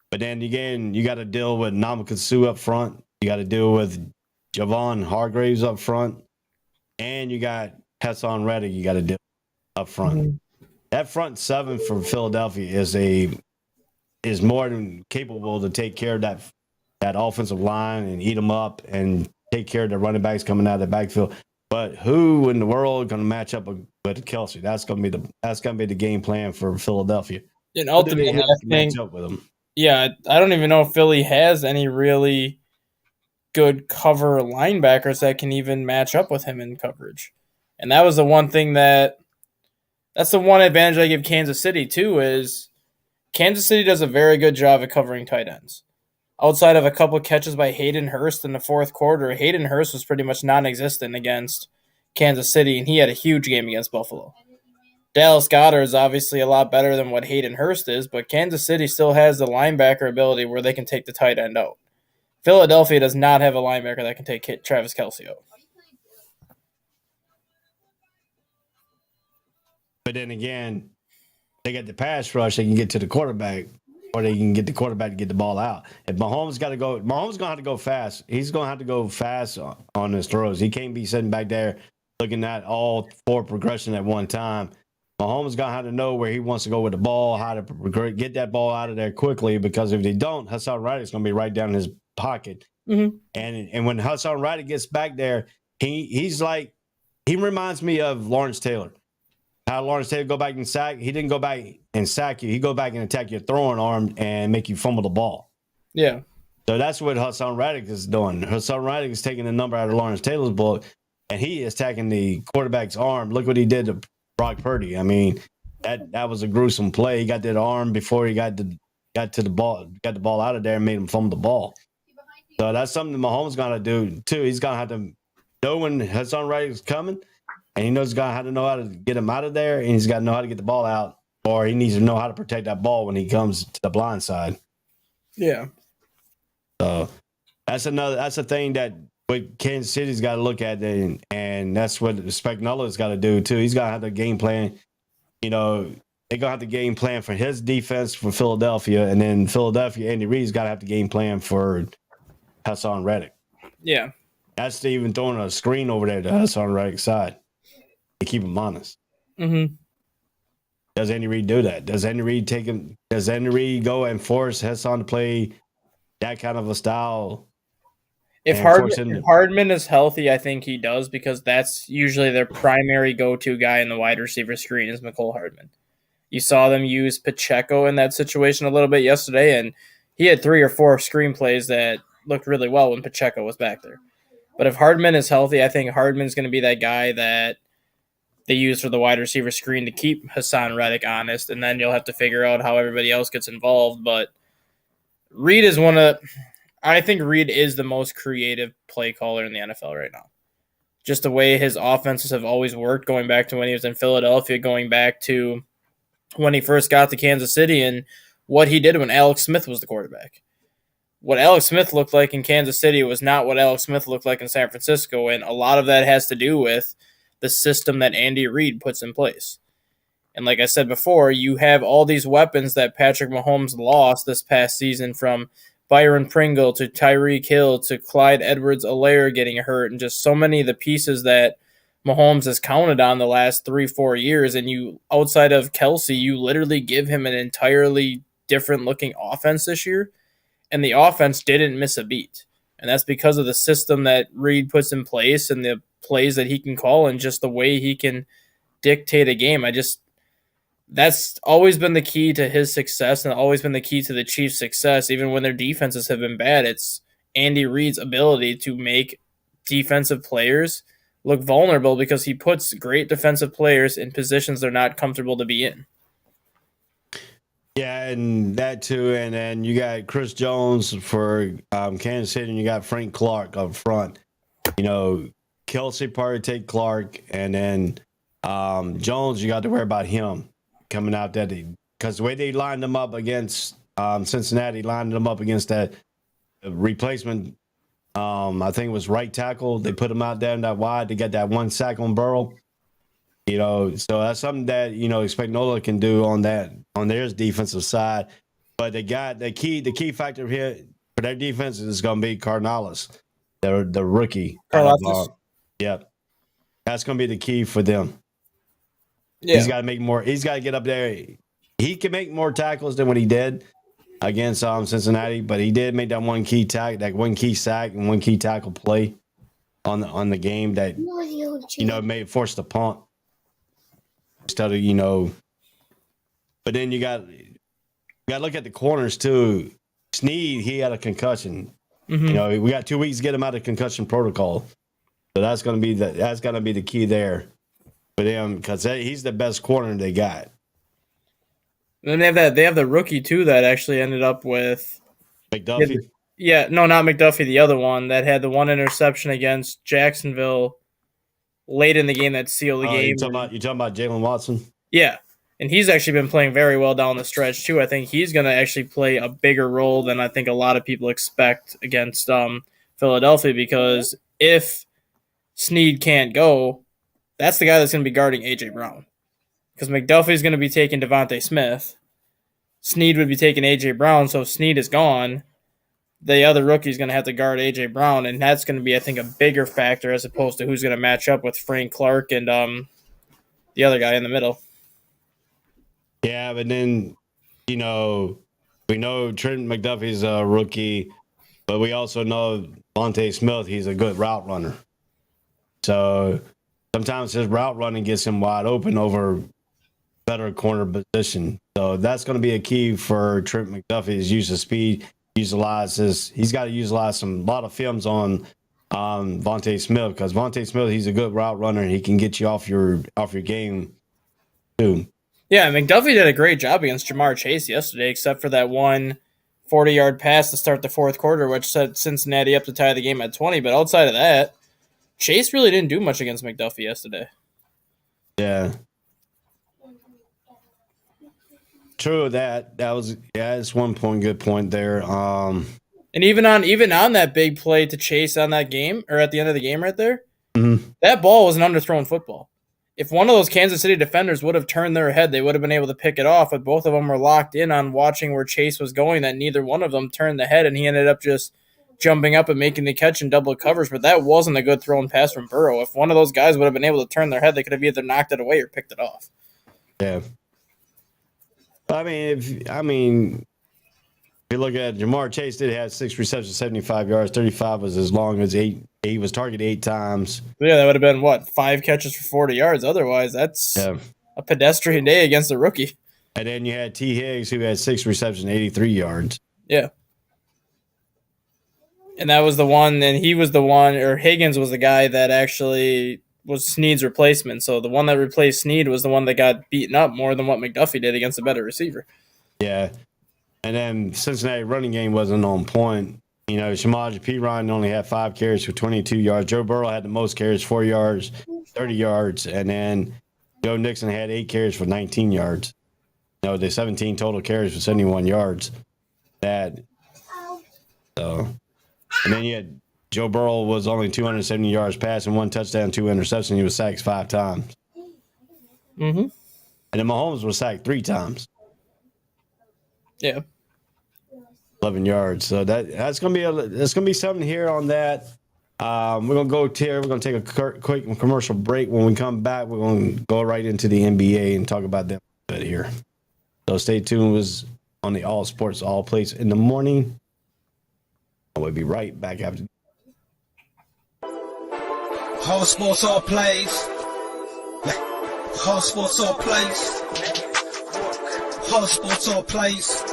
But then again, you got to deal with Namakatsu up front. You got to deal with Javon Hargraves up front. And you got Hassan Reddick you got to deal up front. Mm-hmm. That front seven for Philadelphia is more than capable to take care of that offensive line and eat them up and take care of the running backs coming out of the backfield. But who in the world going to match up with Kelce? That's going to be the game plan for Philadelphia. And ultimately, I think, match up with them. Yeah, I don't even know if Philly has any really good cover linebackers that can even match up with him in coverage. And that was the one thing that's the one advantage I give Kansas City too, is Kansas City does a very good job at covering tight ends. Outside of a couple of catches by Hayden Hurst in the fourth quarter, Hayden Hurst was pretty much non-existent against Kansas City, and he had a huge game against Buffalo. Dallas Goedert is obviously a lot better than what Hayden Hurst is, but Kansas City still has the linebacker ability where they can take the tight end out. Philadelphia does not have a linebacker that can take Travis Kelce out. But then again, they got the pass rush. They can get to the quarterback, or they can get the quarterback to get the ball out. If Mahomes got to go, Mahomes going to have to go fast. He's going to have to go fast on his throws. He can't be sitting back there looking at all four progression at one time. Mahomes going to have to know where he wants to go with the ball, how to get that ball out of there quickly, because if they don't, Hassan Reddick's going to be right down in his pocket. Mm-hmm. And when Hassan Reddick gets back there, he reminds me of Lawrence Taylor. How Lawrence Taylor go back and sack. He didn't go back and sack you. He go back and attack your throwing arm and make you fumble the ball. Yeah. So that's what Hassan Reddick is doing. Hassan Reddick is taking the number out of Lawrence Taylor's book, and he is attacking the quarterback's arm. Look what he did to Brock Purdy. I mean, that was a gruesome play. He got that arm before he got to the ball, got the ball out of there and made him fumble the ball. So that's something Mahomes gonna do too. He's gonna have to know when Hassan Reddick is coming, and he knows he's gonna have to know how to get him out of there, and he's got to know how to get the ball out, or he needs to know how to protect that ball when he comes to the blind side. Yeah. So that's a thing that what Kansas City's got to look at, and that's what Spagnuolo's got to do too. He's got to have the game plan. You know, they're gonna have the game plan for his defense for Philadelphia, and then Philadelphia, Andy Reid's got to have the game plan for Hassan Reddick. Yeah. That's even throwing a screen over there to Hassan Reddick's side to keep him honest. Mm-hmm. Does Andy Reid do that? Does Andy Reid go and force Hassan to play that kind of a style? If Hardman is healthy, I think he does, because that's usually their primary go-to guy in the wide receiver screen is Mecole Hardman. You saw them use Pacheco in that situation a little bit yesterday, and he had 3 or 4 screenplays that looked really well when Pacheco was back there. But if Hardman is healthy, I think Hardman's going to be that guy that they use for the wide receiver screen to keep Hassan Reddick honest, and then you'll have to figure out how everybody else gets involved. But I think Reid is the most creative play caller in the NFL right now. Just the way his offenses have always worked, going back to when he was in Philadelphia, going back to when he first got to Kansas City, and what he did when Alex Smith was the quarterback. What Alex Smith looked like in Kansas City was not what Alex Smith looked like in San Francisco, and a lot of that has to do with the system that Andy Reid puts in place. And like I said before, you have all these weapons that Patrick Mahomes lost this past season, from Byron Pringle to Tyreek Hill to Clyde Edwards-Helaire getting hurt, and just so many of the pieces that Mahomes has counted on the last 3-4 years. And you, outside of Kelce, you literally give him an entirely different looking offense this year. And the offense didn't miss a beat. And that's because of the system that Reid puts in place and the plays that he can call and just the way he can dictate a game. That's always been the key to his success and always been the key to the Chiefs' success. Even when their defenses have been bad, it's Andy Reid's ability to make defensive players look vulnerable, because he puts great defensive players in positions they're not comfortable to be in. Yeah, and that too. And then you got Chris Jones for Kansas City, and you got Frank Clark up front. You know, Kelce probably take Clark, and then Jones, you got to worry about him coming out there, because the way they lined them up against Cincinnati, lined them up against that replacement. I think it was right tackle. They put him out there in that wide. They got that one sack on Burrow. So that's something that Spagnuolo can do on their defensive side. But the key factor here for their defense is going to be Cardinales, the rookie. Yep, that's going to be the key for them. Yeah. He's got to make more. He's got to get up there. He can make more tackles than what he did against Cincinnati, but he did make that one key sack and one key tackle play on the game that made force the punt instead of But then you got to look at the corners too. Sneed, he had a concussion. Mm-hmm. We got 2 weeks to get him out of concussion protocol, so that's going to be the key there for them because he's the best corner they got. And then they have the rookie too that actually ended up with McDuffie. Yeah, no, not McDuffie. The other one that had the one interception against Jacksonville late in the game that sealed the game. You talking about Jalen Watson? Yeah, and he's actually been playing very well down the stretch too. I think he's going to actually play a bigger role than I think a lot of people expect against Philadelphia because if Sneed can't go, that's the guy that's going to be guarding A.J. Brown. Because McDuffie's going to be taking Devontae Smith. Sneed would be taking A.J. Brown, so if Sneed is gone, the other rookie's going to have to guard A.J. Brown, and that's going to be, I think, a bigger factor as opposed to who's going to match up with Frank Clark and the other guy in the middle. Yeah, but then, we know Trent McDuffie's a rookie, but we also know Devontae Smith, he's a good route runner. So sometimes his route running gets him wide open over better corner position. So that's going to be a key for Trent McDuffie is use of speed. He's got to utilize a lot of films on Vontae Smith because Vontae Smith, he's a good route runner and he can get you off your game too. Yeah, McDuffie did a great job against Jamar Chase yesterday, except for that one 40-yard pass to start the fourth quarter, which set Cincinnati up to tie the game at 20. But outside of that, Chase really didn't do much against McDuffie yesterday. Yeah. True that was it's good point there. And even on that big play to Chase on that game or at the end of the game right there, that ball was an underthrown football. If one of those Kansas City defenders would have turned their head, they would have been able to pick it off. But both of them were locked in on watching where Chase was going. That neither one of them turned the head, and he ended up just jumping up and making the catch in double coverage. But that wasn't a good thrown pass from Burrow. If one of those guys would have been able to turn their head, they could have either knocked it away or picked it off. Yeah. If you look at Jamar Chase, did have 6 receptions, 75 yards, 35 was as long as 8. He was targeted 8 times. Yeah, that would have been 5 catches for 40 yards. Otherwise, that's a pedestrian day against a rookie. And then you had T. Higgs, who had 6 receptions, 83 yards. Yeah. And that was the one, and he was the one, or Higgins was the guy that actually was Sneed's replacement. So the one that replaced Sneed was the one that got beaten up more than what McDuffie did against a better receiver. Yeah. And then Cincinnati running game wasn't on point. Shamaj Perine only had 5 carries for 22 yards. Joe Burrow had the most carries, 4 yards, 30 yards. And then Joe Nixon had 8 carries for 19 yards. The 17 total carries for 71 yards. And then you had Joe Burrow was only 270 yards passing, 1 touchdown, 2 interceptions. He was sacked 5 times. Mm-hmm. And then Mahomes was sacked 3 times. Yeah. 11 yards. So that's gonna be something here on that. We're gonna take a quick commercial break. When we come back, we're gonna go right into the NBA and talk about them a bit here. So stay tuned. It was on the All Sports All Place in the morning. We'll be right back after. All Sports All Plays. All Sports All Plays. All Sports All Plays.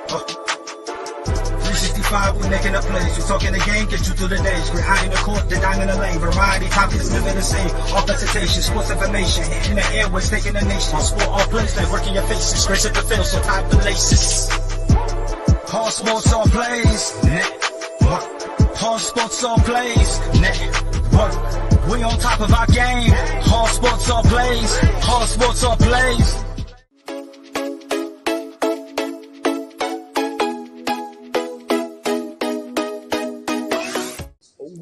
365, we're making a place. We're talking the game, get you through the days. We're high in the court, the dime in the lane. Variety, topics, living the same. All presentation, sports information. In the airways, taking the nation. Sport all plays, like working your faces. Grace at the field, so type the laces. All Sports All Plays. All Sports All Plays. Network. We on top of our game. All Sports All Plays. All Sports All Plays.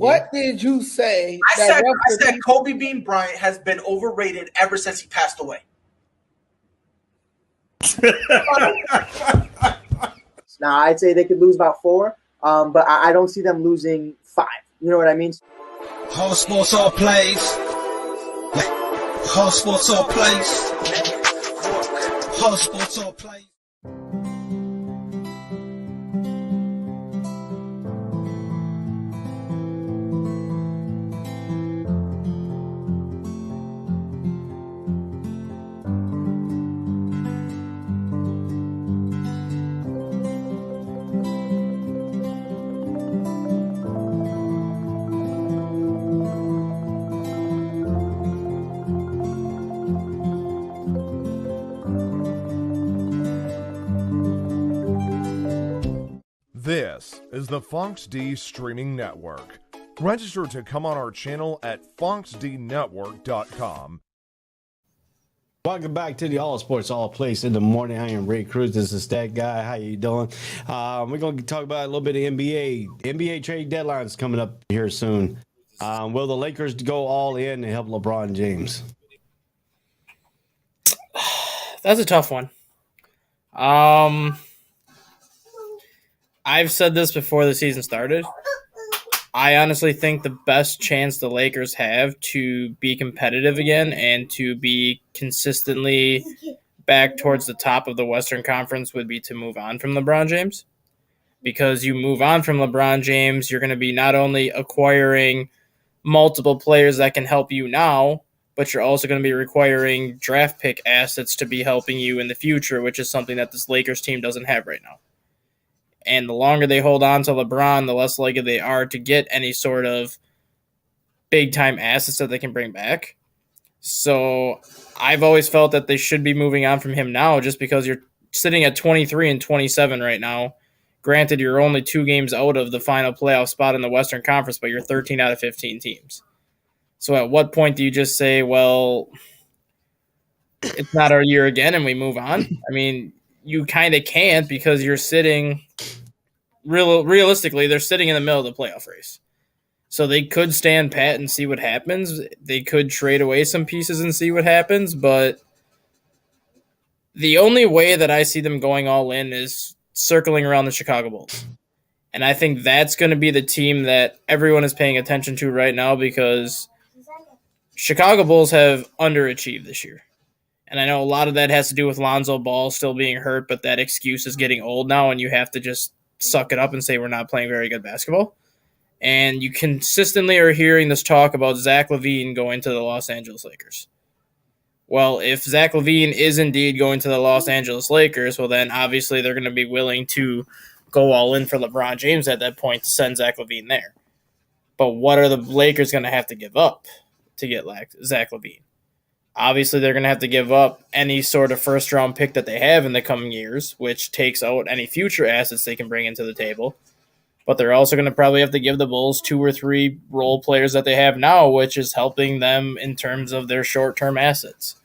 What did you say? I said Kobe Bean Bryant has been overrated ever since he passed away. Now, I'd say they could lose about 4, but I don't see them losing 5. You know what I mean? All sports, all plays. All sports, all plays. All sports, all plays. This is the Fox D Streaming Network. Register to come on our channel at foxdnetwork.com. Welcome back to the All Sports All Place in the morning. I am Ray Cruz. This is that guy. How you doing? We're going to talk about a little bit of NBA. NBA trade deadline is coming up here soon. Will the Lakers go all in and help LeBron James? That's a tough one. I've said this before the season started. I honestly think the best chance the Lakers have to be competitive again and to be consistently back towards the top of the Western Conference would be to move on from LeBron James. Because you move on from LeBron James, you're going to be not only acquiring multiple players that can help you now, but you're also going to be requiring draft pick assets to be helping you in the future, which is something that this Lakers team doesn't have right now. And the longer they hold on to LeBron, the less likely they are to get any sort of big-time assets that they can bring back. So I've always felt that they should be moving on from him now just because you're sitting at 23 and 27 right now. Granted, you're only 2 games out of the final playoff spot in the Western Conference, but you're 13 out of 15 teams. So at what point do you just say, well, it's not our year again and we move on? I mean, you kind of can't because you're sitting realistically, they're sitting in the middle of the playoff race. So they could stand pat and see what happens. They could trade away some pieces and see what happens, but the only way that I see them going all in is circling around the Chicago Bulls. And I think that's going to be the team that everyone is paying attention to right now because Chicago Bulls have underachieved this year. And I know a lot of that has to do with Lonzo Ball still being hurt, but that excuse is getting old now, and you have to just suck it up and say we're not playing very good basketball. And you consistently are hearing this talk about Zach LaVine going to the Los Angeles Lakers. Well, if Zach LaVine is indeed going to the Los Angeles Lakers, well then obviously they're going to be willing to go all in for LeBron James at that point to send Zach LaVine there. But what are the Lakers going to have to give up to get Zach LaVine? Obviously, they're going to have to give up any sort of first-round pick that they have in the coming years, which takes out any future assets they can bring into the table. But they're also going to probably have to give the Bulls 2 or 3 role players that they have now, which is helping them in terms of their short-term assets.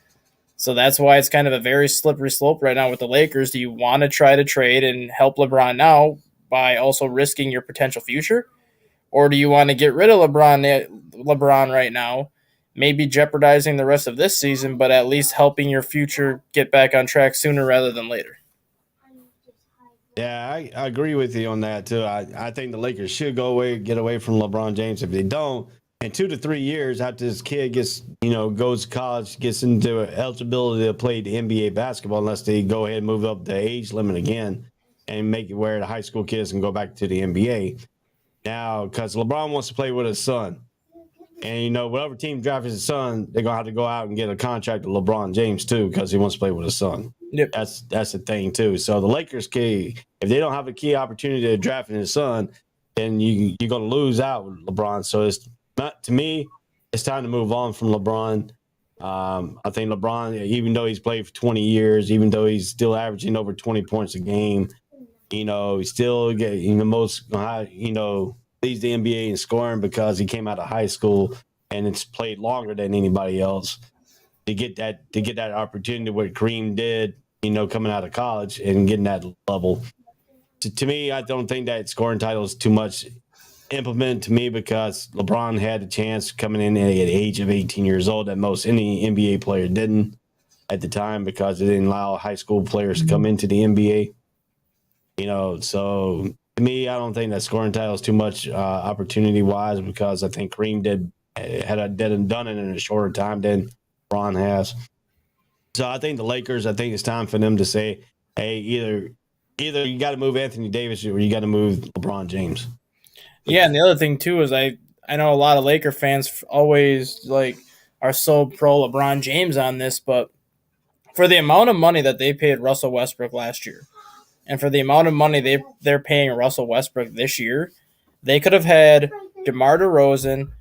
So that's why it's kind of a very slippery slope right now with the Lakers. Do you want to try to trade and help LeBron now by also risking your potential future? Or do you want to get rid of LeBron right now, maybe jeopardizing the rest of this season, but at least helping your future get back on track sooner rather than later? Yeah, I agree with you on that, too. I think the Lakers should get away from LeBron James. If they don't, in 2 to 3 years after this kid gets, goes to college, gets into eligibility to play the NBA basketball, unless they go ahead and move up the age limit again and make it where the high school kids can go back to the NBA. Now, because LeBron wants to play with his son. And, whatever team drafts his son, they're going to have to go out and get a contract with LeBron James, too, because he wants to play with his son. Yep. That's the thing, too. So the Lakers, if they don't have a key opportunity to draft his son, then you're going to lose out with LeBron. So it's not, to me, it's time to move on from LeBron. I think LeBron, even though he's played for 20 years, even though he's still averaging over 20 points a game, he's still getting the most, leads the NBA in scoring because he came out of high school and it's played longer than anybody else to get that opportunity what Kareem did, coming out of college and getting that level. To me, I don't think that scoring title is too much implemented to me because LeBron had the chance coming in at the age of 18 years old that most any NBA player didn't at the time because it didn't allow high school players to come into the NBA. So to me, I don't think that scoring title is too much opportunity wise because I think Kareem done it in a shorter time than LeBron has. So I think the Lakers, I think it's time for them to say, hey, either you got to move Anthony Davis or you got to move LeBron James. Yeah, and the other thing too is I know a lot of Laker fans always are so pro LeBron James on this, but for the amount of money that they paid Russell Westbrook last year, and for the amount of money they're paying Russell Westbrook this year, they could have had DeMar DeRozan,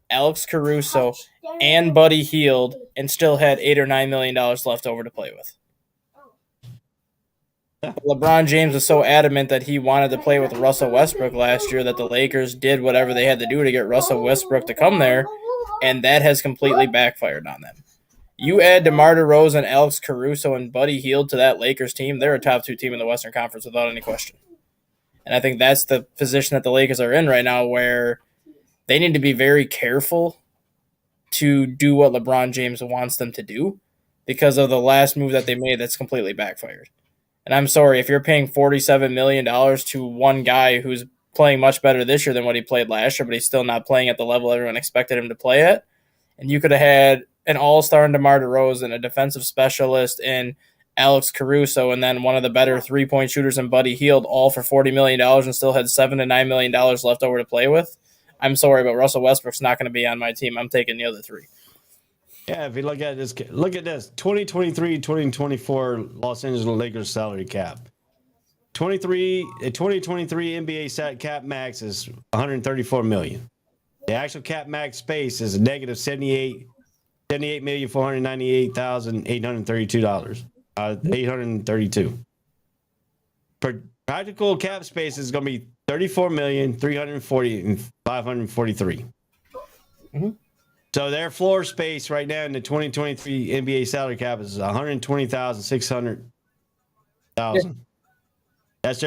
Alex Caruso, and Buddy Hield, and still had $8 or $9 million left over to play with. LeBron James was so adamant that he wanted to play with Russell Westbrook last year that the Lakers did whatever they had to do to get Russell Westbrook to come there, and that has completely backfired on them. You add DeMar DeRozan, Alex Caruso, and Buddy Hield to that Lakers team, they're a top 2 team in the Western Conference without any question. And I think that's the position that the Lakers are in right now where they need to be very careful to do what LeBron James wants them to do because of the last move that they made that's completely backfired. And I'm sorry, if you're paying $47 million to one guy who's playing much better this year than what he played last year, but he's still not playing at the level everyone expected him to play at, and you could have had an all-star in DeMar DeRozan, a defensive specialist in Alex Caruso, and then one of the better three-point shooters in Buddy Hield, all for $40 million and still had $7 to $9 million left over to play with. I'm sorry, but Russell Westbrook's not going to be on my team. I'm taking the other 3. Yeah, if you look at this 2023-2024 Los Angeles Lakers salary cap. 2023 NBA cap max is $134 million. The actual cap max space is a negative $78,498,832. $832. Practical cap space is going to be $34,340,543. Mm-hmm. So their floor space right now in the 2023 NBA salary cap is $120,600. Yeah. That's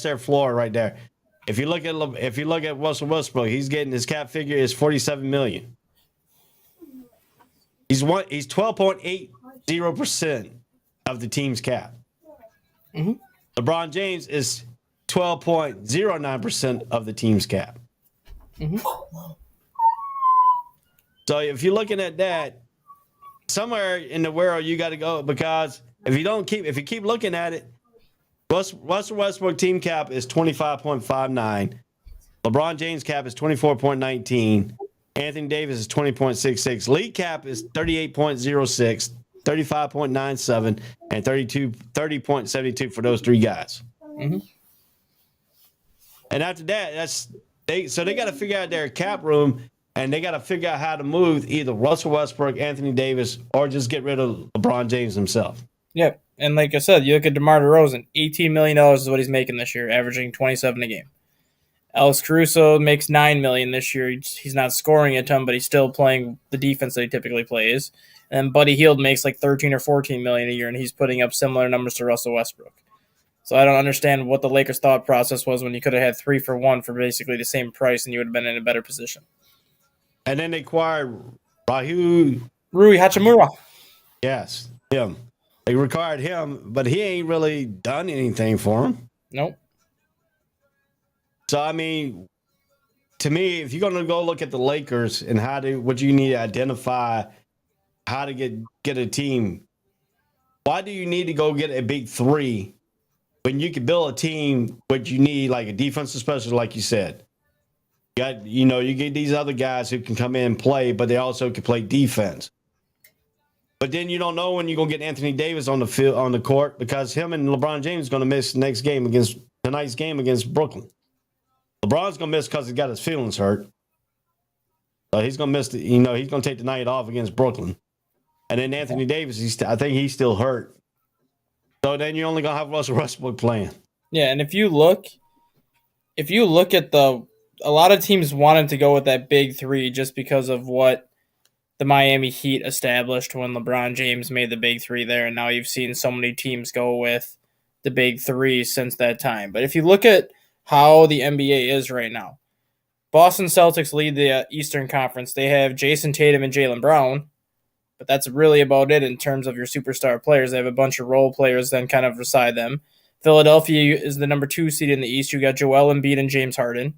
their floor right there. If you look at Russell Westbrook, he's getting his cap figure is $47 million. He's 12.80% of the team's cap. Mm-hmm. LeBron James is 12.09% of the team's cap. Mm-hmm. So if you're looking at that, somewhere in the world you got to go because if you keep looking at it, Russell Westbrook team cap is 25.59. LeBron James cap is 24.19. Anthony Davis is 20.66. League cap is 38.06, 35.97, and 30.72 for those 3 guys. Mm-hmm. And after that, they got to figure out their cap room. And they got to figure out how to move either Russell Westbrook, Anthony Davis, or just get rid of LeBron James himself. Yeah, and like I said, you look at DeMar DeRozan, $18 million is what he's making this year, averaging 27 a game. Alex Caruso makes $9 million this year. He's not scoring a ton, but he's still playing the defense that he typically plays. And then Buddy Hield makes like $13 or $14 million a year, and he's putting up similar numbers to Russell Westbrook. So I don't understand what the Lakers' thought process was when you could have had 3 for 1 for basically the same price, and you would have been in a better position. And then they acquired Rui Hachimura. Yes, him. They required him, but he ain't really done anything for him. Nope. So, I mean, to me, if you're going to go look at the Lakers and what you need to identify how to get a team, why do you need to go get a big 3 when you can build a team, but you need like a defensive specialist, like you said? You get these other guys who can come in and play, but they also can play defense. But then you don't know when you're going to get Anthony Davis on the field, on the court, because him and LeBron James are going to miss tonight's game against Brooklyn. LeBron's going to miss because he got his feelings hurt. So he's going to miss he's going to take the night off against Brooklyn. And then Anthony Davis, I think he's still hurt. So then you're only going to have Russell Westbrook playing. Yeah, and if you look at a lot of teams wanted to go with that big 3 just because of what the Miami Heat established when LeBron James made the big 3 there, and now you've seen so many teams go with the big 3 since that time. But if you look at how the NBA is right now, Boston Celtics lead the Eastern Conference. They have Jason Tatum and Jaylen Brown, but that's really about it in terms of your superstar players. They have a bunch of role players then kind of beside them. Philadelphia is the number 2 seed in the East. You got Joel Embiid and James Harden.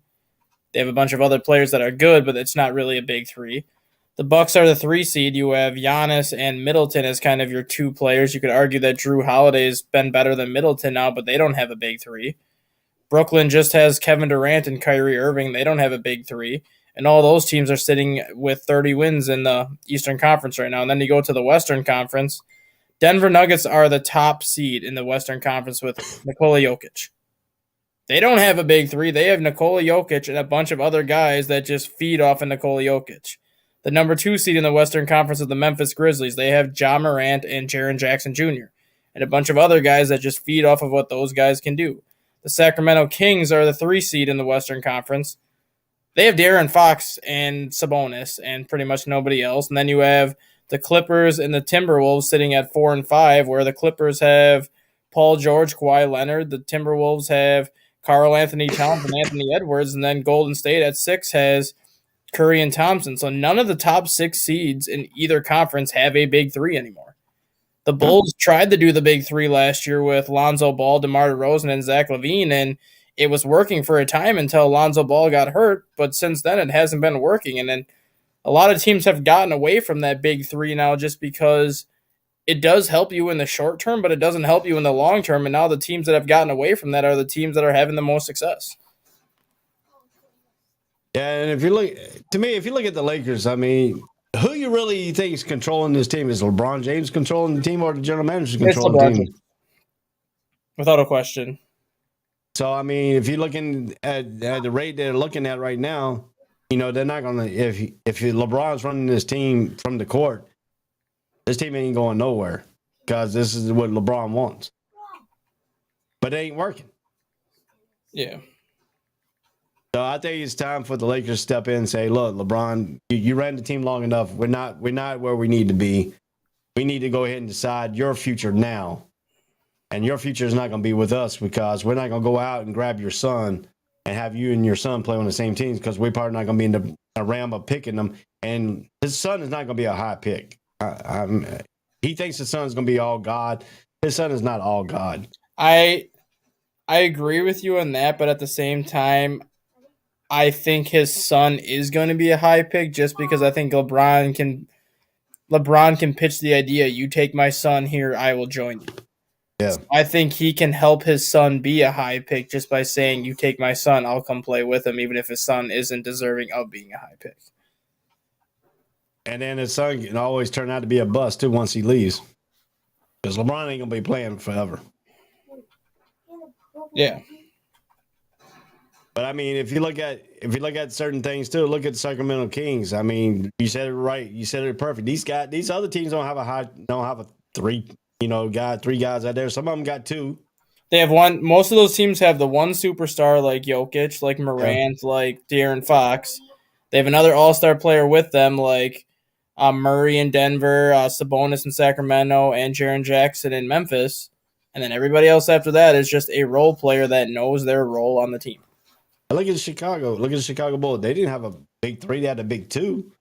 They have a bunch of other players that are good, but it's not really a big three. The Bucks are the 3 seed. You have Giannis and Middleton as kind of your 2 players. You could argue that Drew Holiday's been better than Middleton now, but they don't have a big 3. Brooklyn just has Kevin Durant and Kyrie Irving. They don't have a big 3. And all those teams are sitting with 30 wins in the Eastern Conference right now. And then you go to the Western Conference. Denver Nuggets are the top seed in the Western Conference with Nikola Jokic. They don't have a big 3. They have Nikola Jokic and a bunch of other guys that just feed off of Nikola Jokic. The number 2 seed in the Western Conference is the Memphis Grizzlies. They have Ja Morant and Jaren Jackson Jr. and a bunch of other guys that just feed off of what those guys can do. The Sacramento Kings are the 3 seed in the Western Conference. They have De'Aaron Fox and Sabonis and pretty much nobody else. And then you have the Clippers and the Timberwolves sitting at 4 and 5, where the Clippers have Paul George, Kawhi Leonard. The Timberwolves have Karl Anthony Towns and Anthony Edwards. And then Golden State at 6 has Curry and Thompson. So none of the top 6 seeds in either conference have a big 3 anymore. The Bulls tried to do the big 3 last year with Lonzo Ball, DeMar DeRozan, and Zach LaVine, and it was working for a time until Lonzo Ball got hurt, but since then it hasn't been working. And then a lot of teams have gotten away from that big 3 now just because it does help you in the short term, but it doesn't help you in the long term. And now the teams that have gotten away from that are the teams that are having the most success. Yeah, and if you look at the Lakers, I mean, who you really think is controlling this team? Is LeBron James controlling the team or the general manager controlling the team? Without a question. So, I mean, if you're looking at the rate they're looking at right now, you know, they're not going to – if LeBron's running this team from the court, this team ain't going nowhere because this is what LeBron wants. But it ain't working. Yeah. So I think it's time for the Lakers to step in and say, look, LeBron, you ran the team long enough. We're not where we need to be. We need to go ahead and decide your future now. And your future is not going to be with us because we're not going to go out and grab your son and have you and your son play on the same teams because we're probably not going to be in the realm of picking them. And his son is not going to be a high pick. He thinks his son is going to be all God. His son is not all God. I agree with you on that, but at the same time, I think his son is going to be a high pick just because I think LeBron can pitch the idea, you take my son here, I will join you. Yeah. So I think he can help his son be a high pick just by saying, you take my son, I'll come play with him, even if his son isn't deserving of being a high pick. And then his son can always turn out to be a bust, too, once he leaves. Because LeBron ain't going to be playing forever. Yeah. But I mean, if you look at certain things too, look at the Sacramento Kings. I mean, you said it right. You said it perfect. These other teams don't have a 3 guys out there. Some of them got 2. They have one. Most of those teams have the one superstar like Jokic, like Morant, like De'Aaron Fox. They have another all-star player with them like Murray in Denver, Sabonis in Sacramento, and Jaren Jackson in Memphis. And then everybody else after that is just a role player that knows their role on the team. Look at Chicago. Look at the Chicago Bulls. They didn't have a big 3. They had a big 2.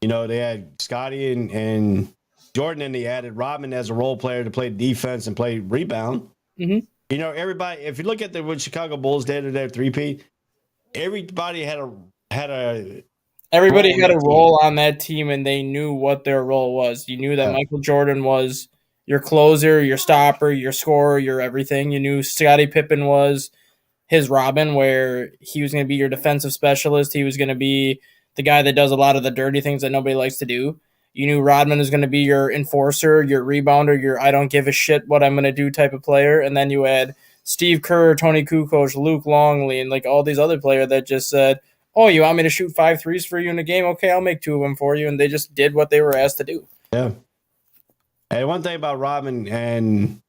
You know, they had Scotty and Jordan, and they added Rodman as a role player to play defense and play rebound. Mm-hmm. You know, everybody. If you look at what Chicago Bulls did at their 3P, everybody had a role on that team, and they knew what their role was. You knew that Michael Jordan was your closer, your stopper, your scorer, your everything. You knew Scottie Pippen was his Robin, where he was going to be your defensive specialist. He was going to be the guy that does a lot of the dirty things that nobody likes to do. You knew Rodman was going to be your enforcer, your rebounder, your I don't give a shit what I'm going to do type of player. And then you had Steve Kerr, Tony Kukoc, Luke Longley, and like all these other players that just said, oh, you want me to shoot 5 threes for you in a game? Okay, I'll make 2 of them for you. And they just did what they were asked to do. Yeah. Hey, one thing about Rodman, and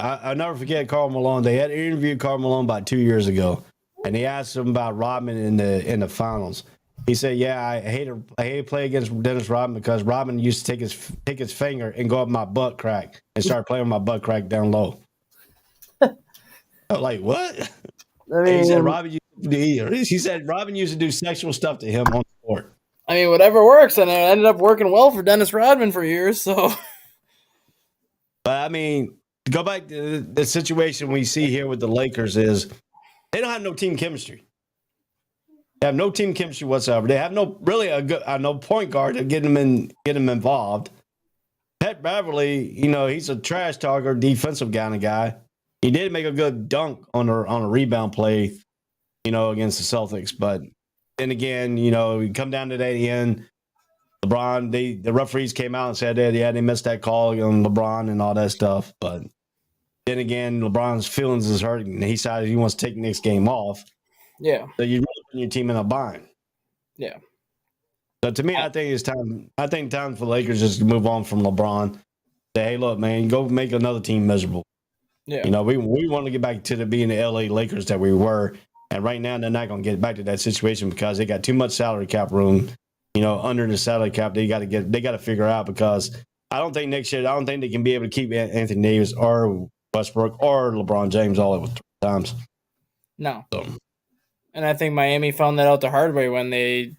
I'll never forget Karl Malone. They had interviewed Karl Malone about 2 years ago, and he asked him about Rodman in the finals. He said, "Yeah, I hate to play against Dennis Rodman because Rodman used to take his finger and go up my butt crack and start playing with my butt crack down low." I'm like, what? I mean, He said Robin used to do sexual stuff to him on the court. I mean, whatever works, and it ended up working well for Dennis Rodman for years. So, But I mean, to go back to the situation we see here with the Lakers is they don't have no team chemistry. They have no team chemistry whatsoever. They have no point guard to get them involved. Pat Beverly, he's a trash talker, defensive kind of guy. He did make a good dunk on a rebound play, against the Celtics. But then again, we come down to that end. LeBron, the referees came out and said that they missed that call on LeBron and all that stuff. But then again, LeBron's feelings is hurt, and he decided he wants to take the next game off. yeah. So you're really putting your team in a bind. Yeah. So to me, I think it's time. I think time for the Lakers just to move on from LeBron. Say, hey, look, man, go make another team miserable. Yeah. We want to get back to being the LA Lakers that we were, and right now they're not going to get back to that situation because they got too much salary cap room. Under the salary cap, they got to figure out because I don't think next year they can be able to keep Anthony Davis or Westbrook or LeBron James all at 3 times. No. So. And I think Miami found that out the hard way when they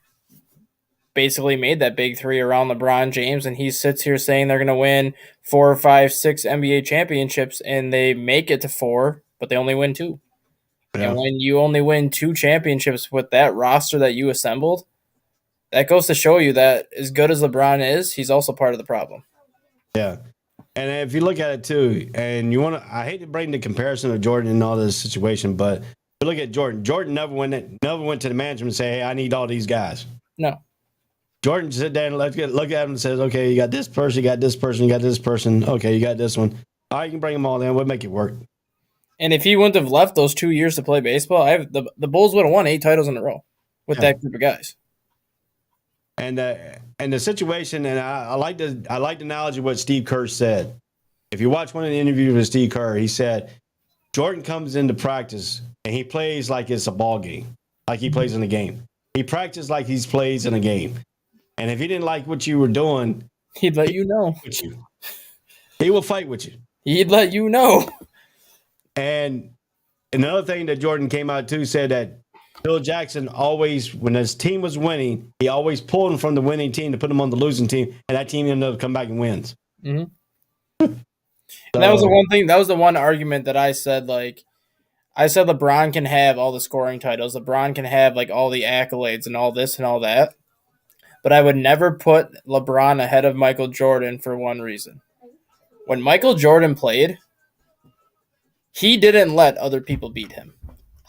basically made that big three around LeBron James, and he sits here saying they're going to win 4, 5, 6 NBA championships, and they make it to 4, but they only win 2. Yeah. And when you only win 2 championships with that roster that you assembled, that goes to show you that as good as LeBron is, he's also part of the problem. Yeah. And if you look at it too, and I hate to bring the comparison of Jordan in all this situation, but look at Jordan. Jordan never went to the management and say, hey, I need all these guys. No. Jordan sit there and look at him and says, okay, you got this person, you got this person, you got this person. Okay, you got this one. All right, you can bring them all in. We'll make it work. And if he wouldn't have left those 2 years to play baseball, the Bulls would have won 8 titles in a row with that group of guys. And the situation, and I like the analogy of what Steve Kerr said. If you watch one of the interviews with Steve Kerr, he said Jordan comes into practice and he plays like it's a ball game, like he plays in a game. He practiced like he plays in a game. And if he didn't like what you were doing, he'd let you know. He will fight with you. He'd let you know. And another thing that Jordan came out too said that Phil Jackson always, when his team was winning, he always pulled him from the winning team to put him on the losing team, and that team ended up coming back and wins. Mm-hmm. And that was the one thing. That was the one argument that I said. I said LeBron can have all the scoring titles. LeBron can have all the accolades and all this and all that. But I would never put LeBron ahead of Michael Jordan for one reason. When Michael Jordan played, he didn't let other people beat him.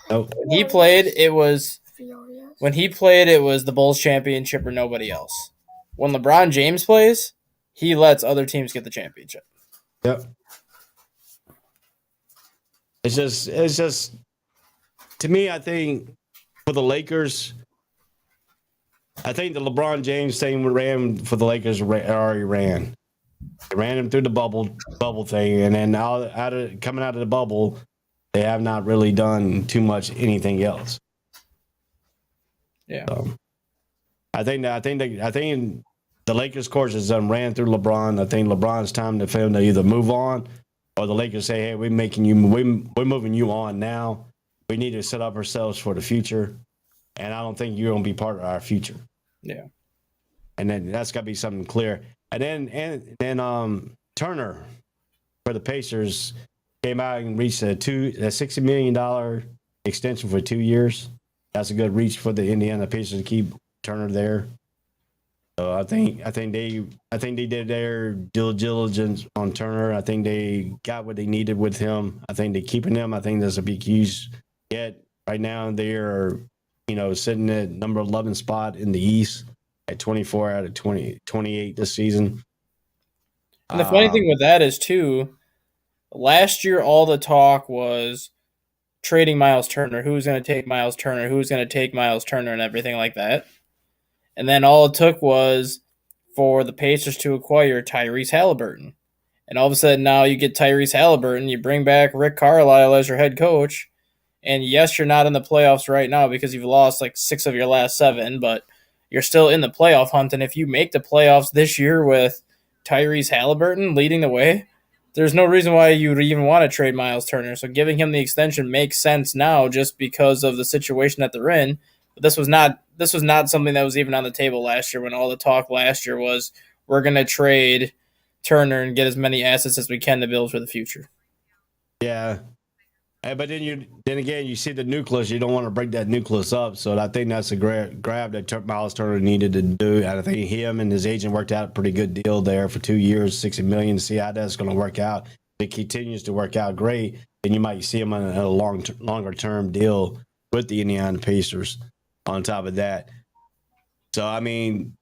Nope. When he played, it was the Bulls championship or nobody else. When LeBron James plays, he lets other teams get the championship. Yep. It's just to me, I think for the Lakers, I think the LeBron James thing ran for the Lakers already ran. They ran him through the bubble thing, and then coming out of the bubble, they have not really done too much anything else. Yeah. I think the Lakers course has ran through LeBron. I think LeBron's time for him to either move on, or the Lakers say, "Hey, we're moving you on now. We need to set up ourselves for the future, and I don't think you're going to be part of our future." Yeah. And then that's got to be something clear. And then Turner for the Pacers came out and reached a $60 million extension for 2 years. That's a good reach for the Indiana Pacers to keep Turner there. So I think they did their due diligence on Turner. I think they got what they needed with him. I think they're keeping him. I think there's a big huge yet right now they are, sitting at number 11 spot in the East at 24 out of 28 this season. And the funny thing with that is too, last year all the talk was trading Miles Turner. Who's going to take Miles Turner? Who's going to take Miles Turner and everything like that. And then all it took was for the Pacers to acquire Tyrese Halliburton. And all of a sudden now you get Tyrese Halliburton, you bring back Rick Carlisle as your head coach, and yes, you're not in the playoffs right now because you've lost 6 of your last 7, but you're still in the playoff hunt. And if you make the playoffs this year with Tyrese Halliburton leading the way, There's no reason why you would even want to trade Miles Turner. So giving him the extension makes sense now just because of the situation that they're in. But this was not something that was even on the table last year when all the talk last year was we're going to trade Turner and get as many assets as we can to build for the future. Yeah. But then again, you see the nucleus. You don't want to break that nucleus up. So I think that's a grab that Miles Turner needed to do. And I think him and his agent worked out a pretty good deal there for 2 years, $60 million. To see how that's going to work out. If it continues to work out great, then you might see him on a longer term deal with the Indiana Pacers. On top of that, so I mean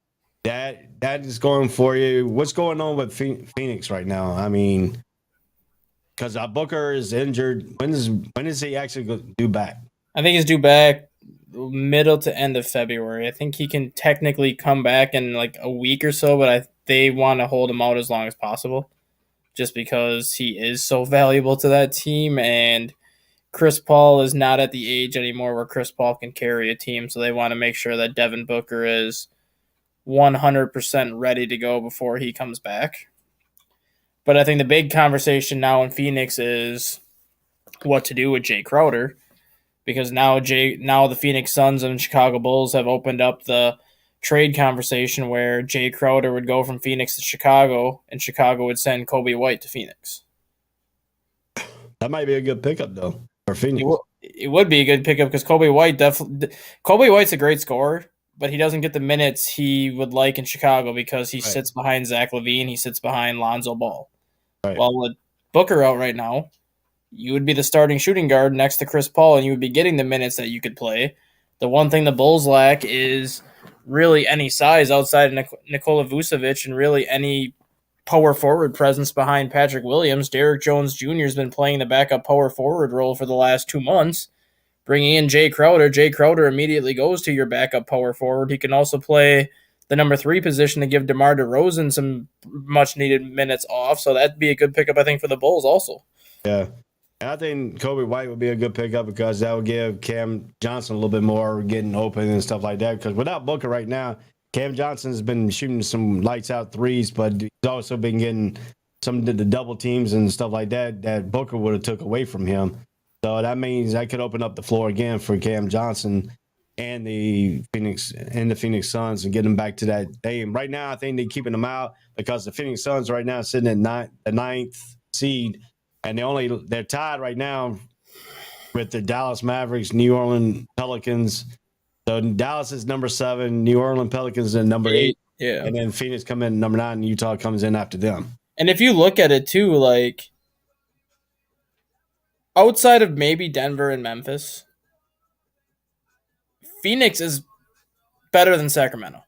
that is going for you. What's going on with Phoenix right now? I mean, because Booker is injured. When is he actually due back? I think he's due back middle to end of February. I think he can technically come back in like a week or so, but they want to hold him out as long as possible, just because he is so valuable to that team. And Chris Paul is not at the age anymore where Chris Paul can carry a team, so they want to make sure that Devin Booker is 100% ready to go before he comes back. But I think the big conversation now in Phoenix is what to do with Jay Crowder, because now the Phoenix Suns and Chicago Bulls have opened up the trade conversation where Jay Crowder would go from Phoenix to Chicago, and Chicago would send Kobe White to Phoenix. That might be a good pickup, though, for Phoenix. It would be a good pickup because Kobe White's a great scorer, but he doesn't get the minutes he would like in Chicago because he sits behind Zach LaVine, he sits behind Lonzo Ball. Right. Well, with Booker out right now, you would be the starting shooting guard next to Chris Paul, and you would be getting the minutes that you could play. The one thing the Bulls lack is really any size outside of Nikola Vucevic and really any power forward presence behind Patrick Williams. Derrick Jones Jr. has been playing the backup power forward role for the last 2 months. Bringing in Jay Crowder immediately goes to your backup power forward. He can also play the number 3 position to give DeMar DeRozan some much-needed minutes off, so that'd be a good pickup, I think, for the Bulls also. Yeah. And I think Kobe White would be a good pickup because that would give Cam Johnson a little bit more getting open and stuff like that. Because without Booker right now, Cam Johnson's been shooting some lights-out threes, but he's also been getting some of the double teams and stuff like that Booker would have took away from him. So that means I could open up the floor again for Cam Johnson and the Phoenix Suns and get them back to that game. Right now, I think they're keeping them out because the Phoenix Suns right now sitting at the 9th seed, and they're tied right now with the Dallas Mavericks, New Orleans Pelicans. So Dallas is number 7, New Orleans Pelicans are number 8, yeah, and then Phoenix come in number 9, and Utah comes in after them. And if you look at it too, like outside of maybe Denver and Memphis, Phoenix is better than Sacramento.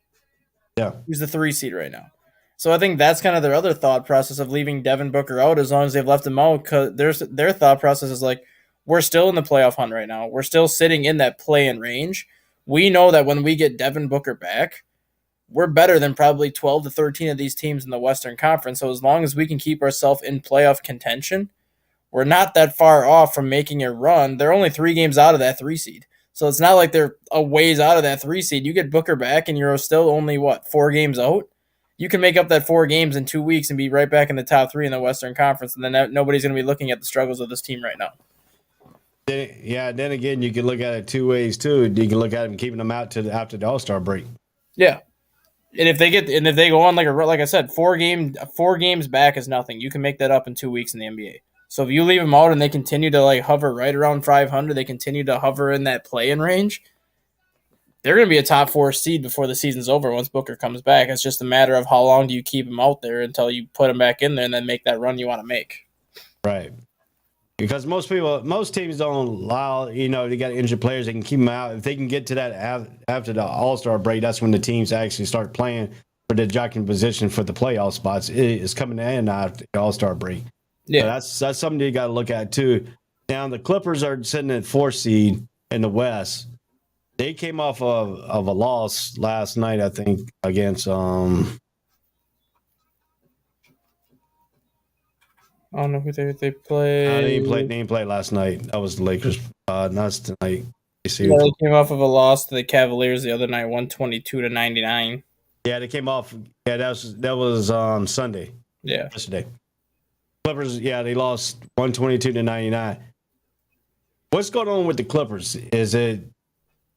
Yeah. Who's the 3 seed right now. So I think that's kind of their other thought process of leaving Devin Booker out as long as they've left him out. Because their thought process is like, we're still in the playoff hunt right now. We're still sitting in that play-in range. We know that when we get Devin Booker back, we're better than probably 12 to 13 of these teams in the Western Conference. So as long as we can keep ourselves in playoff contention, we're not that far off from making a run. They're only 3 games out of that 3 seed. So it's not like they're a ways out of that 3 seed. You get Booker back and you're still only, 4 games out? You can make up that 4 games in 2 weeks and be right back in the top 3 in the Western Conference, and then nobody's going to be looking at the struggles of this team right now. Then again, you can look at it 2 ways, too. You can look at them keeping them out after the All-Star break. Yeah. And if they go on like I said, 4 games back is nothing. You can make that up in 2 weeks in the NBA. So if you leave them out and they continue to hover right around 500, they continue to hover in that play-in range, they're going to be a top 4 seed before the season's over once Booker comes back. It's just a matter of how long do you keep him out there until you put him back in there and then make that run you want to make. Right. Because most teams don't allow, they got injured players, they can keep them out. If they can get to that after the All-Star break, that's when the teams actually start playing for the jockeying position for the playoff spots. It's coming in after the All-Star break. Yeah, so that's something you got to look at too. Now the Clippers are sitting at 4th seed in the West. They came off of a loss last night, I think, against I don't know who they played. they didn't play last night. That was the Lakers. Not tonight. They came off of a loss to the Cavaliers the other night, 122-99. Yeah, they came off. Yeah, that was Sunday. Yeah, Yesterday. Clippers, yeah, they lost 122-99. What's going on with the Clippers? Is it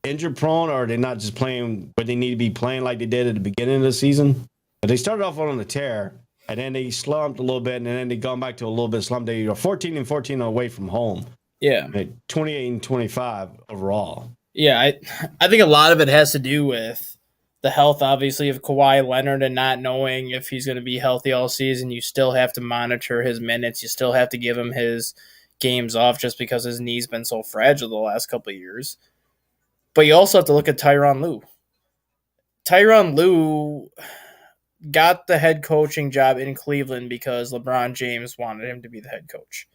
injury prone, or are they not just playing what they need to be playing like they did at the beginning of the season? But they started off on a tear, and then they slumped a little bit, and then they gone back to a little bit slump. They are 14-14 away from home. Yeah. 28-25 overall. Yeah, I think a lot of it has to do with the health, obviously, of Kawhi Leonard and not knowing if he's going to be healthy all season. You still have to monitor his minutes. You still have to give him his games off just because his knee's been so fragile the last couple of years. But you also have to look at Tyronn Lue. Tyronn Lue got the head coaching job in Cleveland because LeBron James wanted him to be the head coach.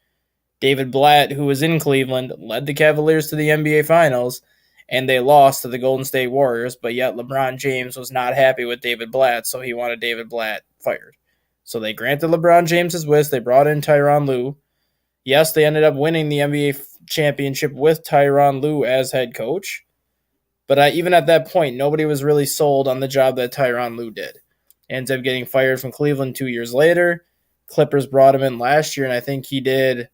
David Blatt, who was in Cleveland, led the Cavaliers to the NBA Finals, and they lost to the Golden State Warriors, but yet LeBron James was not happy with David Blatt, so he wanted David Blatt fired. So they granted LeBron James his wish. They brought in Tyronn Lue. Yes, they ended up winning the NBA championship with Tyronn Lue as head coach, but even at that point, nobody was really sold on the job that Tyronn Lue did. Ended up getting fired from Cleveland 2 years later. Clippers brought him in last year, and I think he did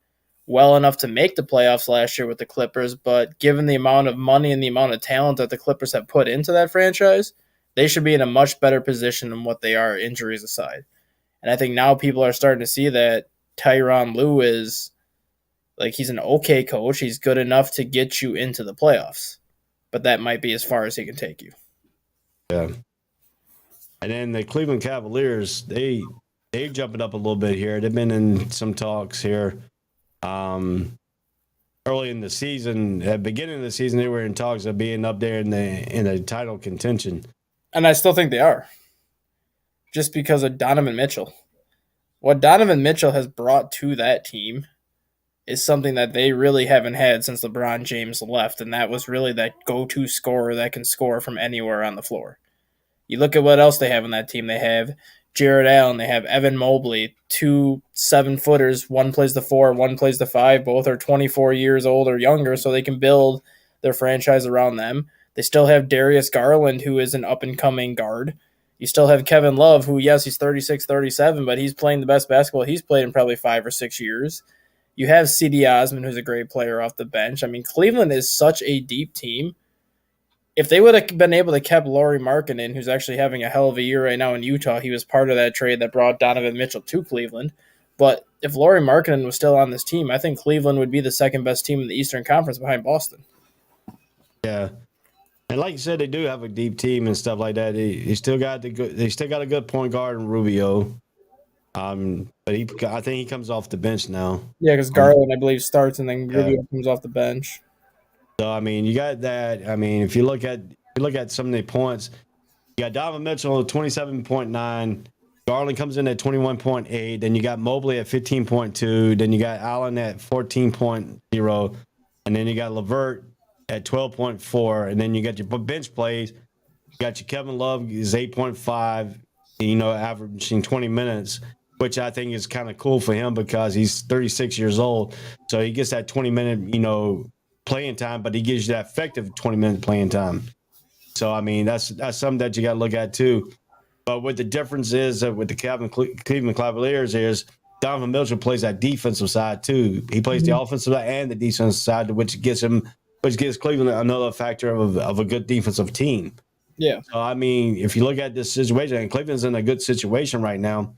well enough to make the playoffs last year with the Clippers, but given the amount of money and the amount of talent that the Clippers have put into that franchise, they should be in a much better position than what they are, injuries aside. And I think now people are starting to see that Tyronn Lue is, like, he's an okay coach. He's good enough to get you into the playoffs, but that might be as far as he can take you. Yeah. And then the Cleveland Cavaliers, they're jumping up a little bit here. They've been in some talks here. Early in the season, at the beginning of the season, they were in talks of being up there in the title contention. And I still think they are. Just because of Donovan Mitchell. What Donovan Mitchell has brought to that team is something that they really haven't had since LeBron James left, and that was really that go-to scorer that can score from anywhere on the floor. You look at what else they have on that team. They have Jared Allen. They have Evan Mobley, 2 7-footers. One plays the 4, one plays the 5. Both are 24 years old or younger, so they can build their franchise around them. They still have Darius Garland, who is an up-and-coming guard. You still have Kevin Love, who, yes, he's 36, 37, but he's playing the best basketball he's played in probably 5 or 6 years. You have C.D. Osman, who's a great player off the bench. I mean, Cleveland is such a deep team. If they would have been able to keep Lauri Markkanen, who's actually having a hell of a year right now in Utah, he was part of that trade that brought Donovan Mitchell to Cleveland. But if Lauri Markkanen was still on this team, I think Cleveland would be the second best team in the Eastern Conference behind Boston. Yeah, and like you said, they do have a deep team and stuff like that. They still got a good point guard in Rubio. But I think he comes off the bench now. Yeah, because Garland, I believe, starts and then Rubio comes off the bench. So I mean, you got that. I mean, if you look at some of the points, you got Donovan Mitchell at 27.9. Garland comes in at 21.8. Then you got Mobley at 15.2. Then you got Allen at 14.0. And then you got LeVert at 12.4. And then you got your bench plays. You got your Kevin Love is 8.5, averaging 20 minutes, which I think is kind of cool for him because he's 36 years old. So he gets that 20-minute, playing time, but he gives you that effective 20-minute playing time. So, I mean, that's something that you got to look at too. But what the difference is with the Cleveland Cavaliers is Donovan Mitchell plays that defensive side too. He plays the offensive side and the defensive side, which gives Cleveland another factor of a good defensive team. Yeah. So, I mean, if you look at this situation, and Cleveland's in a good situation right now,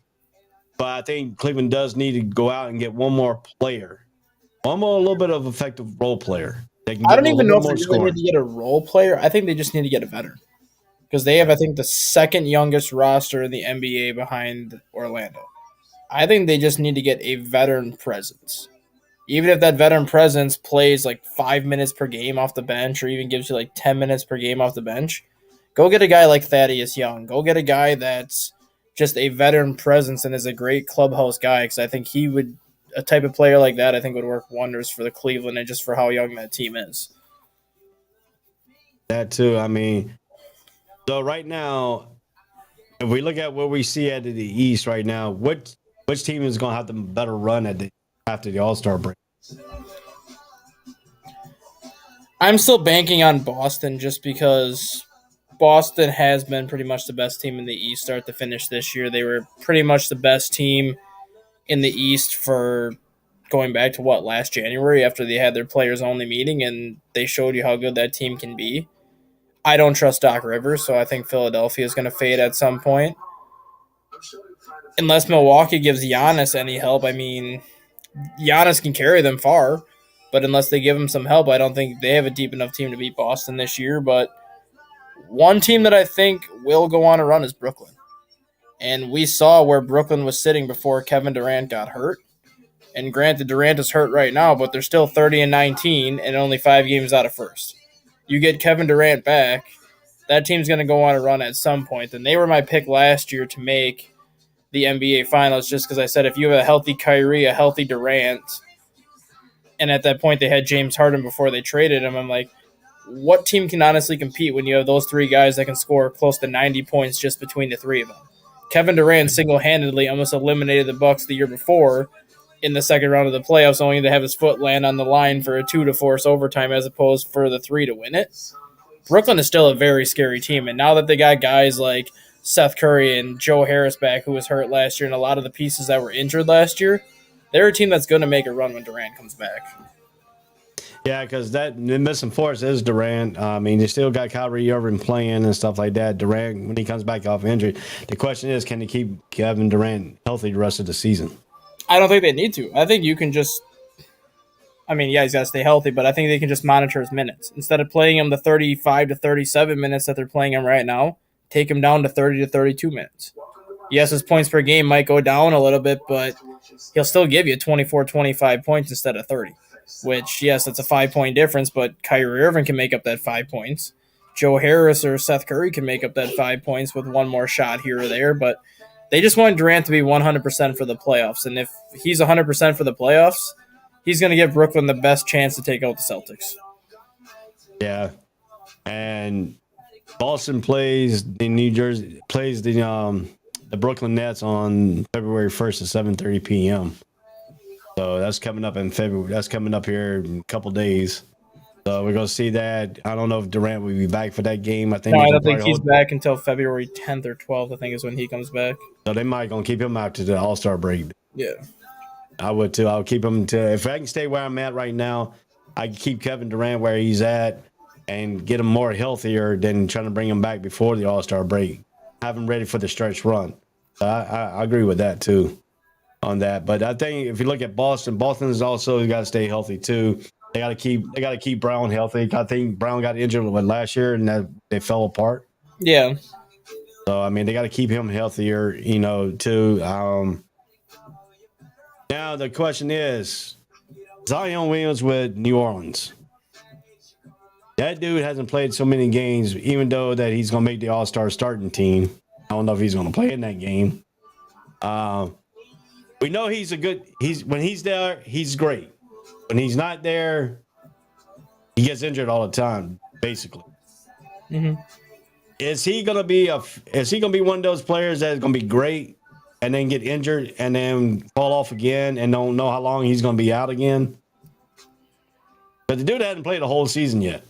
but I think Cleveland does need to go out and get one more player. A little bit of effective role player. I don't even know if they really need to get a role player. I think they just need to get a veteran. Because they have, I think, the second youngest roster in the NBA behind Orlando. I think they just need to get a veteran presence. Even if that veteran presence plays like 5 minutes per game off the bench or even gives you like 10 minutes per game off the bench, go get a guy like Thaddeus Young. Go get a guy that's just a veteran presence and is a great clubhouse guy because I think he would – a type of player like that, I think, would work wonders for the Cleveland and just for how young that team is. That too. I mean, so right now, if we look at what we see out of the East right now, which team is going to have the better run after the All-Star break? I'm still banking on Boston just because Boston has been pretty much the best team in the East start to finish this year. They were pretty much the best team in the East for going back to last January after they had their players only meeting and they showed you how good that team can be. I don't trust Doc Rivers, so I think Philadelphia is going to fade at some point. Unless Milwaukee gives Giannis any help. I mean, Giannis can carry them far, but unless they give him some help, I don't think they have a deep enough team to beat Boston this year. But one team that I think will go on a run is Brooklyn. And we saw where Brooklyn was sitting before Kevin Durant got hurt. And granted, Durant is hurt right now, but they're still 30-19 and only 5 games out of first. You get Kevin Durant back, that team's going to go on a run at some point. And they were my pick last year to make the NBA Finals just because I said if you have a healthy Kyrie, a healthy Durant, and at that point they had James Harden before they traded him, I'm like, what team can honestly compete when you have those 3 guys that can score close to 90 points just between the 3 of them? Kevin Durant single-handedly almost eliminated the Bucks the year before in the second round of the playoffs, only to have his foot land on the line for a 2 to force overtime as opposed for the 3 to win it. Brooklyn is still a very scary team, and now that they got guys like Seth Curry and Joe Harris back, who was hurt last year, and a lot of the pieces that were injured last year, they're a team that's going to make a run when Durant comes back. Yeah, because the missing force is Durant. I mean, you still got Kyrie Irving playing and stuff like that. Durant, when he comes back off injury, the question is, can they keep Kevin Durant healthy the rest of the season? I don't think they need to. I think you can just – I mean, yeah, he's got to stay healthy, but I think they can just monitor his minutes. Instead of playing him the 35 to 37 minutes that they're playing him right now, take him down to 30 to 32 minutes. Yes, his points per game might go down a little bit, but he'll still give you 24, 25 points instead of 30, which, yes, that's a 5-point difference, but Kyrie Irving can make up that 5 points. Joe Harris or Seth Curry can make up that 5 points with one more shot here or there, but they just want Durant to be 100% for the playoffs, and if he's 100% for the playoffs, he's going to give Brooklyn the best chance to take out the Celtics. Yeah, and Boston plays the Brooklyn Nets on February 1st at 7:30 p.m. So that's coming up in February. That's coming up here in a couple days. So we're gonna see that. I don't know if Durant will be back for that game. I don't think he's back until February 10th or 12th. I think is when he comes back. So they might gonna keep him out to the All-Star break. Yeah, I would too. I would keep him to. If I can stay where I'm at right now, I can keep Kevin Durant where he's at and get him more healthier than trying to bring him back before the All-Star break. Have him ready for the stretch run. I agree with that too, on that. But I think if you look at Boston's also got to stay healthy too. They got to keep Brown healthy. I think Brown got injured last year and that they fell apart. Yeah. So I mean, they got to keep him healthier, too. Now the question is, Zion Williams with New Orleans. That dude hasn't played so many games, even though that he's gonna make the All-Star starting team. I don't know if he's gonna play in that game. We know when he's there, he's great. When he's not there, he gets injured all the time, basically. Mm-hmm. Is he gonna be one of those players that's gonna be great and then get injured and then fall off again and don't know how long he's gonna be out again? But the dude hasn't played a whole season yet.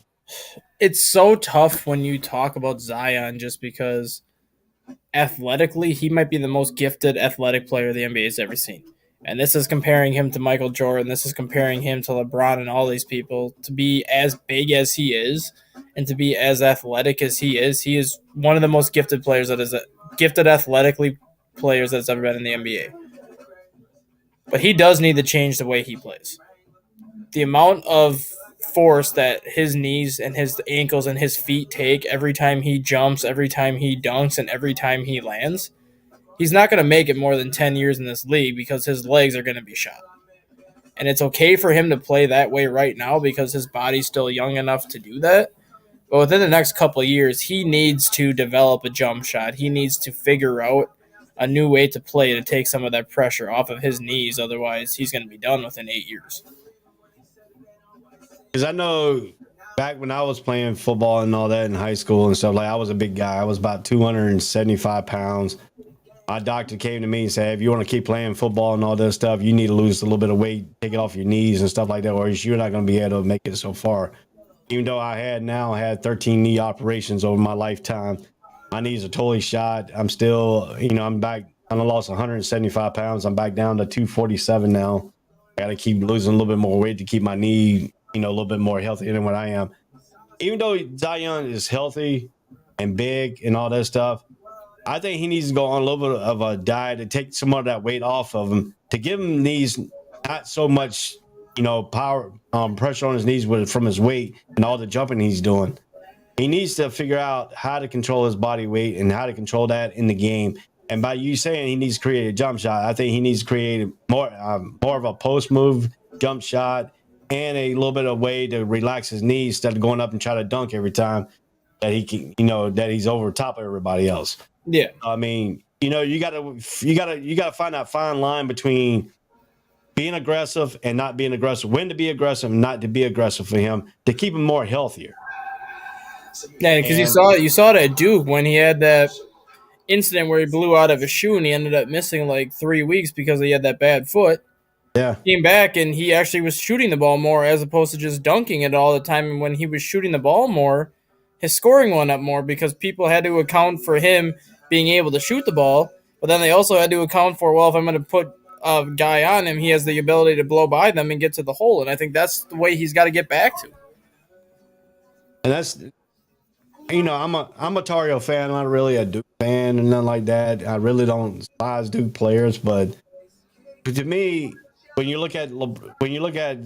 It's so tough when you talk about Zion just because athletically he might be the most gifted athletic player the NBA has ever seen. And this is comparing him to Michael Jordan. This is comparing him to LeBron and all these people. To be as big as he is and to be as athletic as he is one of the most gifted players gifted athletically players that's ever been in the NBA. But he does need to change the way he plays. The amount of force that his knees and his ankles and his feet take every time he jumps, every time he dunks, and every time he lands, he's not going to make it more than 10 years in this league because his legs are going to be shot. And it's okay for him to play that way right now because his body's still young enough to do that. But within the next couple of years, he needs to develop a jump shot. He needs to figure out a new way to play to take some of that pressure off of his knees. Otherwise, he's going to be done within 8 years. Because I know back when I was playing football and all that in high school and stuff, like I was a big guy. I was about 275 pounds. My doctor came to me and said, if you want to keep playing football and all this stuff, you need to lose a little bit of weight, take it off your knees and stuff like that, or you're not going to be able to make it so far. Even though I had 13 knee operations over my lifetime, my knees are totally shot. I'm still, I'm back I lost 175 pounds. I'm back down to 247 now. I got to keep losing a little bit more weight to keep my knee, a little bit more healthy than what I am. Even though Zion is healthy and big and all that stuff, I think he needs to go on a little bit of a diet to take some of that weight off of him, to give him knees not so much, power, pressure on his knees from his weight and all the jumping he's doing. He needs to figure out how to control his body weight and how to control that in the game. And by you saying he needs to create a jump shot, I think he needs to create more of a post move jump shot and a little bit of way to relax his knees instead of going up and try to dunk every time that he can, that he's over top of everybody else. Yeah. I mean, you gotta find that fine line between being aggressive and not being aggressive, when to be aggressive and not to be aggressive for him to keep him more healthier. Yeah, because you saw it at Duke when he had that incident where he blew out of his shoe and he ended up missing like 3 weeks because he had that bad foot. Yeah. Came back and he actually was shooting the ball more as opposed to just dunking it all the time. And when he was shooting the ball more, his scoring went up more because people had to account for him being able to shoot the ball. But then they also had to account for, well, if I'm going to put a guy on him, he has the ability to blow by them and get to the hole. And I think that's the way he's got to get back to. And that's, I'm a Tario fan. I'm not really a Duke fan and nothing like that. I really don't despise Duke players, but to me, when you look at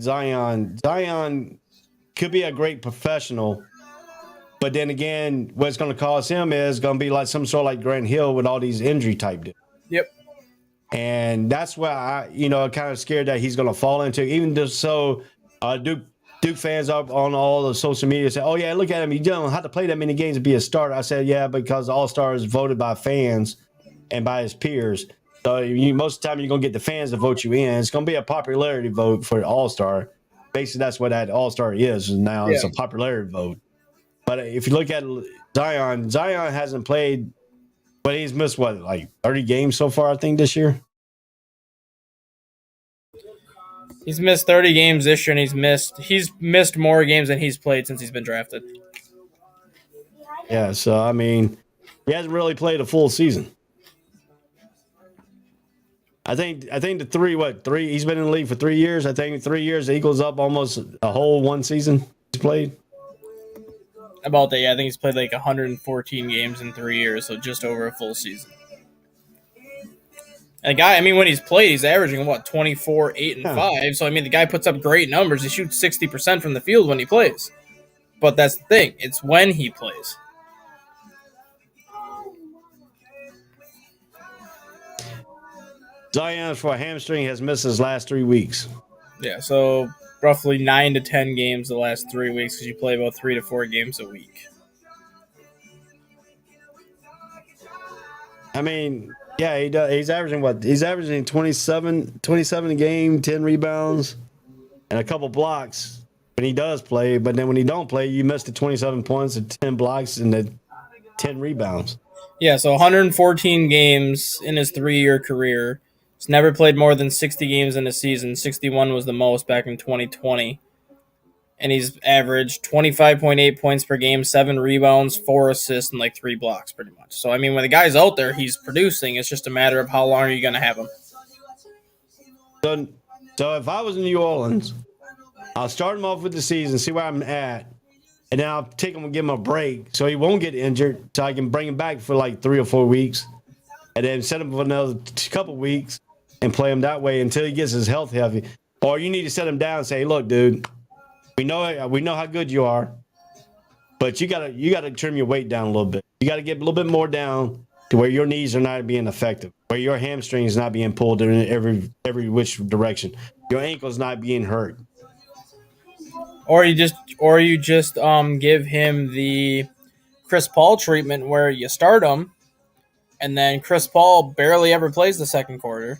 Zion could be a great professional, but then again, what's going to cause him is going to be like some sort of like Grant Hill with all these injury type deals. Yep. And that's why I, kind of scared that he's going to fall into. Even just so, Duke fans up on all the social media say, "Oh yeah, look at him. You don't have to play that many games to be a starter." I said, "Yeah, because All-Star is voted by fans and by his peers. So most of the time you're gonna get the fans to vote you in. It's gonna be a popularity vote for All-Star. Basically, that's what that All-Star is now. Yeah. It's a popularity vote. But if you look at Zion hasn't played, but he's missed like 30 games so far, I think, this year. He's missed 30 games this year, and he's missed more games than he's played since he's been drafted. Yeah, so I mean, he hasn't really played a full season. I think the three he's been in the league for 3 years. I think 3 years equals up almost a whole one season he's played. About that, yeah. I think he's played like 114 games in 3 years, so just over a full season. And the guy, I mean, when he's played, he's averaging, 24, 8, and 5. So, I mean, the guy puts up great numbers. He shoots 60% from the field when he plays. But that's the thing. It's when he plays. Zion, for a hamstring, has missed his last 3 weeks. Yeah, so roughly 9 to 10 games the last 3 weeks because you play about 3 to 4 games a week. I mean, yeah, he does. He's averaging what? He's averaging 27 a game, 10 rebounds, and a couple blocks when he does play. But then when he don't play, you miss the 27 points and 10 blocks and the 10 rebounds. Yeah, so 114 games in his 3-year career. He's never played more than 60 games in a season. 61 was the most back in 2020. And he's averaged 25.8 points per game, 7 rebounds, 4 assists, and like 3 blocks pretty much. So, I mean, when the guy's out there, he's producing. It's just a matter of how long are you going to have him. So if I was in New Orleans, I'll start him off with the season, see where I'm at, and then I'll take him and give him a break so he won't get injured so I can bring him back for like 3 or 4 weeks and then set him for another couple weeks and play him that way until he gets his health healthy. Or you need to set him down and say, hey, look, dude, we know how good you are, but you gotta trim your weight down a little bit. You gotta get a little bit more down to where your knees are not being effective, where your hamstring is not being pulled in every which direction, your ankle's not being hurt. Or you just give him the Chris Paul treatment where you start him, and then Chris Paul barely ever plays the second quarter.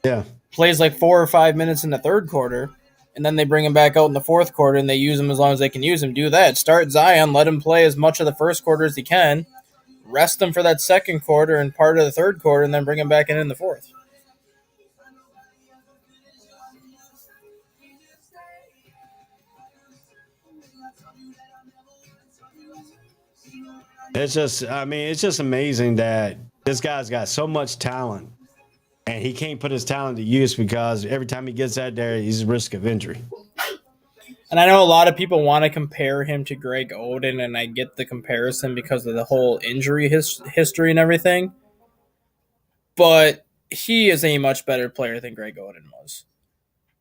Yeah, plays like 4 or 5 minutes in the third quarter. And then they bring him back out in the fourth quarter, and they use him as long as they can use him. Do that. Start Zion. Let him play as much of the first quarter as he can. Rest him for that second quarter and part of the third quarter, and then bring him back in the fourth. it's just amazing that this guy's got so much talent and he can't put his talent to use because every time he gets out there, he's at risk of injury. And I know a lot of people want to compare him to Greg Oden, and I get the comparison because of the whole injury history and everything. But he is a much better player than Greg Oden was.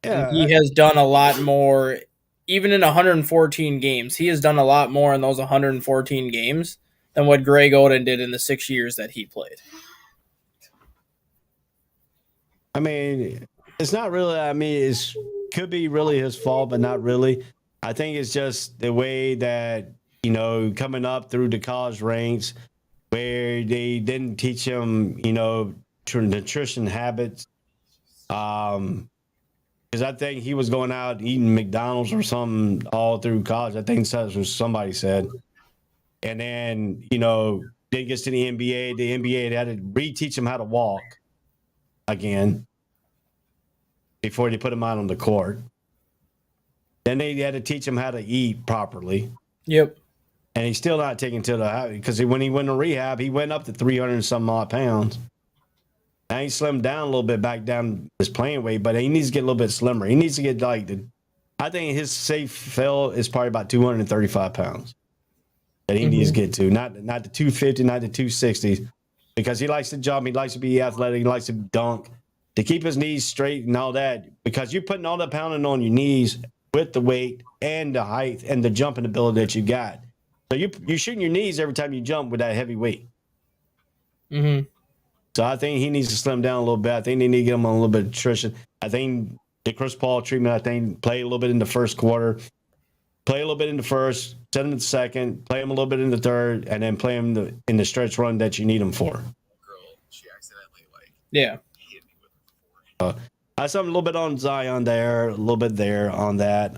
Yeah, And he has done a lot more, even in 114 games. He has done a lot more in those 114 games than what Greg Oden did in the 6 years that he played. I mean, it's not really. I mean, it could be really his fault, but not really. I think it's just the way that, coming up through the college ranks where they didn't teach him, nutrition habits. Because I think he was going out eating McDonald's or something all through college. I think that's what somebody said. And then, then gets to the NBA. The NBA had to reteach him how to walk again before they put him out on the court. Then they had to teach him how to eat properly. Yep. And he's still not taking to the, because when he went to rehab, he went up to 300 and some odd pounds. Now he slimmed down a little bit back down his playing weight, but he needs to get a little bit slimmer. He needs to get I think his safe fell is probably about 235 pounds that he needs to get to. Not the 250, not the 260s, because he likes to jump, he likes to be athletic, he likes to dunk, to keep his knees straight and all that, because you're putting all that pounding on your knees with the weight and the height and the jumping ability that you got. So you're shooting your knees every time you jump with that heavy weight. Mm-hmm. So I think he needs to slim down a little bit. I think they need to get him on a little bit of nutrition. I think the Chris Paul treatment, play a little bit in the first quarter, play a little bit in the first, set him in the second, play him a little bit in the third, and then play him in the stretch run that you need him for. Yeah. I saw a little bit on Zion there, a little bit there on that.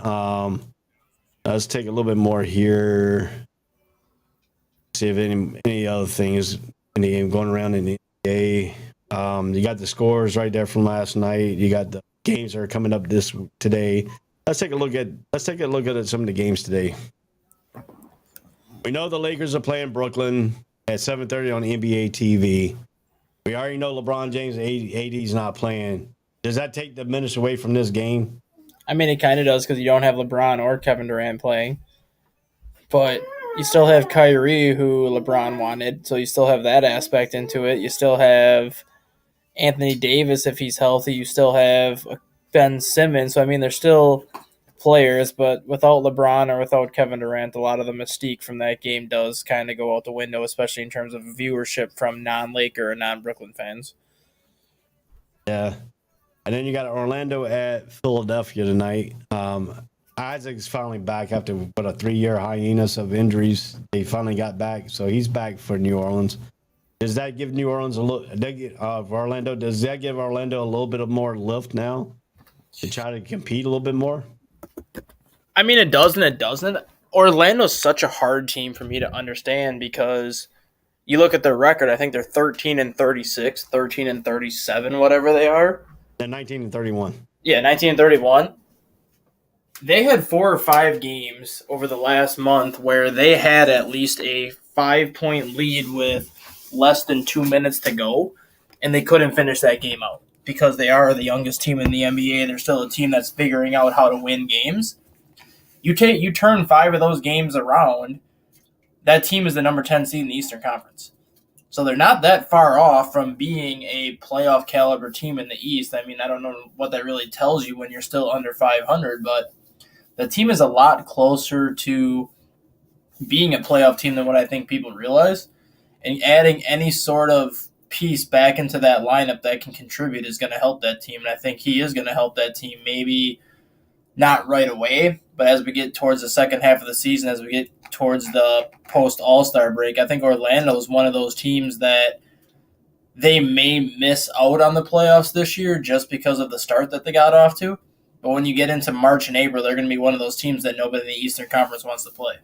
Let's take a little bit more here. See if any other things in the game going around in the NBA. You got the scores right there from last night. You got the games that are coming up today. Let's take a look at some of the games today. We know the Lakers are playing Brooklyn at 7:30 on NBA TV. We already know LeBron James and AD is not playing. Does that take the minutes away from this game? I mean, it kind of does because you don't have LeBron or Kevin Durant playing. But you still have Kyrie, who LeBron wanted, so you still have that aspect into it. You still have Anthony Davis if he's healthy. You still have Ben Simmons. So, I mean, they're still players, but without LeBron or without Kevin Durant, a lot of the mystique from that game does kind of go out the window, especially in terms of viewership from non-Laker and non-Brooklyn fans. Yeah. And then you got Orlando at Philadelphia tonight. Isaac's finally back after a 3-year hiatus of injuries. They finally got back, so he's back for New Orleans. Does that give New Orleans a little? Orlando? Does that give Orlando a little bit of more lift now to try to compete a little bit more? I mean, it does and it doesn't. Orlando's such a hard team for me to understand because you look at their record. I think they're 13-36, 13-37, whatever they are. They're 19-31. Yeah, 19-31. They had 4 or 5 games over the last month where they had at least a 5-point lead with less than 2 minutes to go, and they couldn't finish that game out because they are the youngest team in the NBA. They're still a team that's figuring out how to win games. You turn 5 of those games around, that team is the number 10 seed in the Eastern Conference. So they're not that far off from being a playoff caliber team in the East. I mean, I don't know what that really tells you when you're still under 500, but the team is a lot closer to being a playoff team than what I think people realize. And adding any sort of piece back into that lineup that can contribute is going to help that team. And I think he is going to help that team, maybe not right away, but as we get towards the second half of the season, as we get towards the post-All-Star break, I think Orlando is one of those teams that they may miss out on the playoffs this year just because of the start that they got off to. But when you get into March and April, they're going to be one of those teams that nobody in the Eastern Conference wants to play.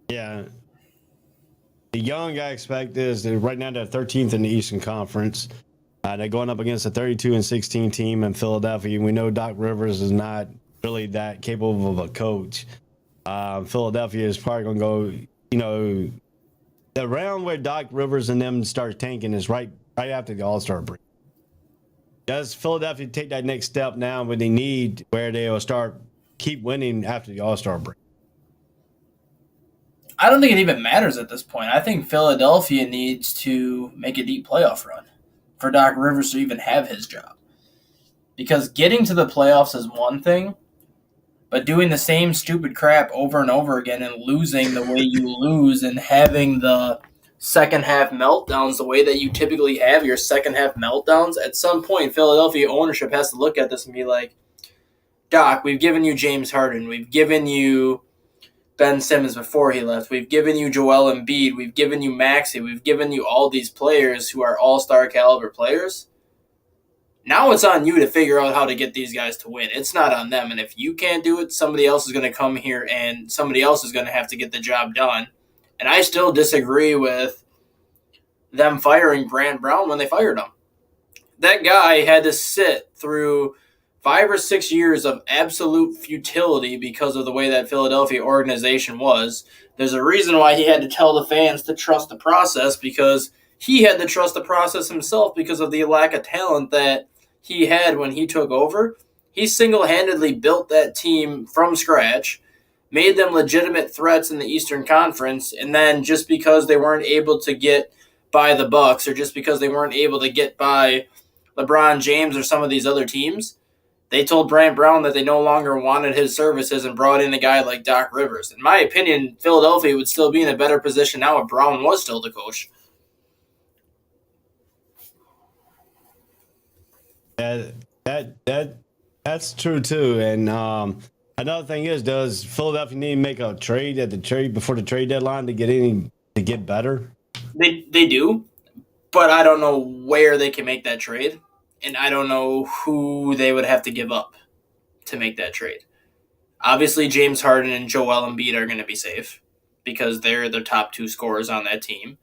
Yeah. The young I expect is right now they're 13th in the Eastern Conference. They're going up against a 32-16 team in Philadelphia. We know Doc Rivers is not really that capable of a coach. Philadelphia is probably going to go, the round where Doc Rivers and them start tanking is right after the All-Star break. does Philadelphia take that next step now when they need where they will keep winning after the All-Star break? I don't think it even matters at this point. I think Philadelphia needs to make a deep playoff run for Doc Rivers to even have his job. Because getting to the playoffs is one thing, but doing the same stupid crap over and over again and losing the way you lose and having the second half meltdowns the way that you typically have your second half meltdowns, at some point Philadelphia ownership has to look at this and be like, Doc, we've given you James Harden, we've given you Ben Simmons before he left, we've given you Joel Embiid, we've given you Maxey, we've given you all these players who are all-star caliber players. Now it's on you to figure out how to get these guys to win. It's not on them. And if you can't do it, somebody else is going to come here and somebody else is going to have to get the job done. And I still disagree with them firing Brant Brown when they fired him. That guy had to sit through 5 or 6 years of absolute futility because of the way that Philadelphia organization was. There's a reason why he had to tell the fans to trust the process, because he had to trust the process himself because of the lack of talent that he had when he took over. He single-handedly built that team from scratch, made them legitimate threats in the Eastern Conference, and then just because they weren't able to get by the Bucks, or just because they weren't able to get by LeBron James or some of these other teams, they told Brant Brown that they no longer wanted his services and brought in a guy like Doc Rivers. In my opinion, Philadelphia would still be in a better position now if Brown was still the coach. That's true too. And another thing is, does Philadelphia need to make a trade before the trade deadline to get better? They do, but I don't know where they can make that trade, and I don't know who they would have to give up to make that trade. Obviously, James Harden and Joel Embiid are going to be safe because they're the top 2 scorers on that team.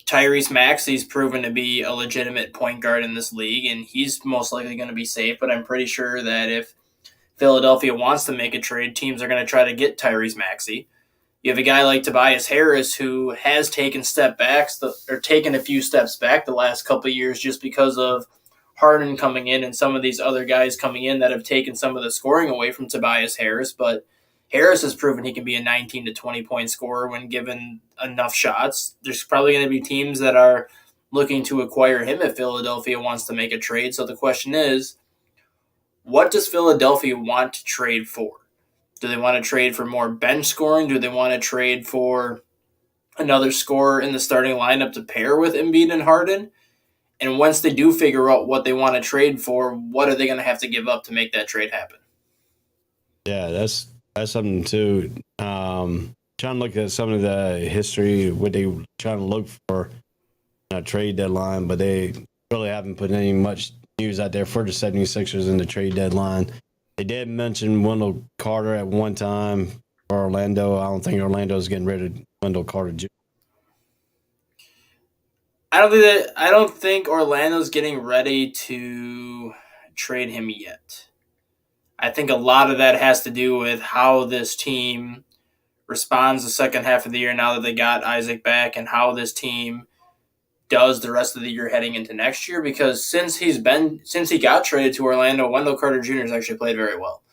Tyrese Maxey's proven to be a legitimate point guard in this league, and he's most likely going to be safe, but I'm pretty sure that if Philadelphia wants to make a trade, teams are going to try to get Tyrese Maxey. You have a guy like Tobias Harris who has taken a few steps back the last couple of years just because of Harden coming in and some of these other guys coming in that have taken some of the scoring away from Tobias Harris, but Harris has proven he can be a 19 to 20 point scorer when given enough shots. There's probably going to be teams that are looking to acquire him if Philadelphia wants to make a trade. So the question is, what does Philadelphia want to trade for? Do they want to trade for more bench scoring? Do they want to trade for another scorer in the starting lineup to pair with Embiid and Harden? And once they do figure out what they want to trade for, what are they going to have to give up to make that trade happen? Yeah, that's something too. Trying to look at some of the history, what they trying to look for a trade deadline, but they really haven't put any much news out there for the 76ers in the trade deadline. They did mention Wendell Carter at one time for Orlando. I don't think Orlando's getting rid of Wendell Carter Jr. I don't think Orlando's getting ready to trade him yet. I think a lot of that has to do with how this team responds the second half of the year now that they got Isaac back, and how this team does the rest of the year heading into next year. Because since he got traded to Orlando, Wendell Carter Jr. has actually played very well.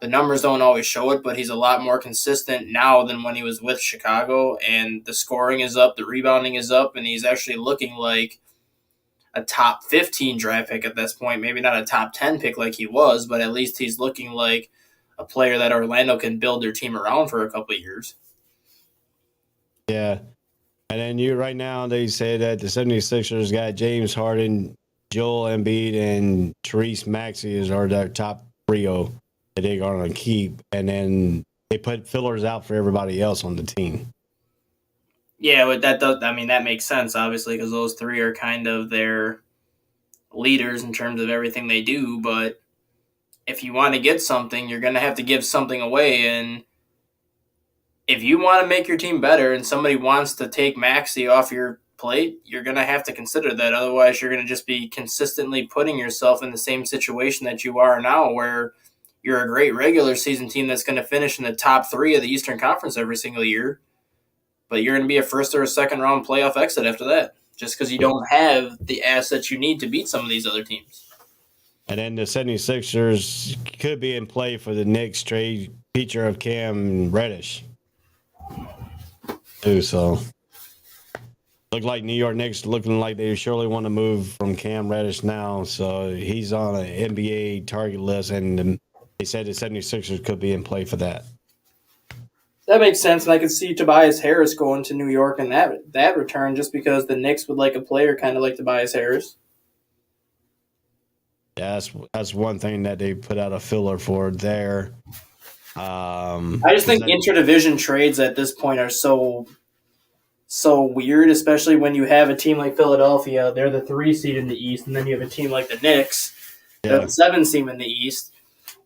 The numbers don't always show it, but he's a lot more consistent now than when he was with Chicago, and the scoring is up, the rebounding is up, and he's actually looking like a top 15 draft pick at this point. Maybe not a top 10 pick like he was, but at least he's looking like a player that Orlando can build their team around for a couple of years. Yeah. And then right now they say that the 76ers got James Harden, Joel Embiid, and Tyrese Maxey are their top trio that they're going to keep. And then they put fillers out for everybody else on the team. Yeah, but that makes sense, obviously, because those 3 are kind of their leaders in terms of everything they do. But if you want to get something, you're going to have to give something away. And if you want to make your team better and somebody wants to take Maxey off your plate, you're going to have to consider that. Otherwise, you're going to just be consistently putting yourself in the same situation that you are now, where you're a great regular season team that's going to finish in the top 3 of the Eastern Conference every single year, but you're going to be a first or a second round playoff exit after that, just because you don't have the assets you need to beat some of these other teams. And then the 76ers could be in play for the Knicks trade feature of Cam Reddish. Too, so look like New York Knicks looking like they surely want to move from Cam Reddish now. So he's on an NBA target list, and they said the 76ers could be in play for that. That makes sense, and I could see Tobias Harris going to New York and that return just because the Knicks would like a player kind of like Tobias Harris. Yeah, that's one thing that they put out a filler for there. I just think interdivision trades at this point are so weird, especially when you have a team like Philadelphia. They're the 3 seed in the East, and then you have a team like the Knicks. They're the 7 seed in the East.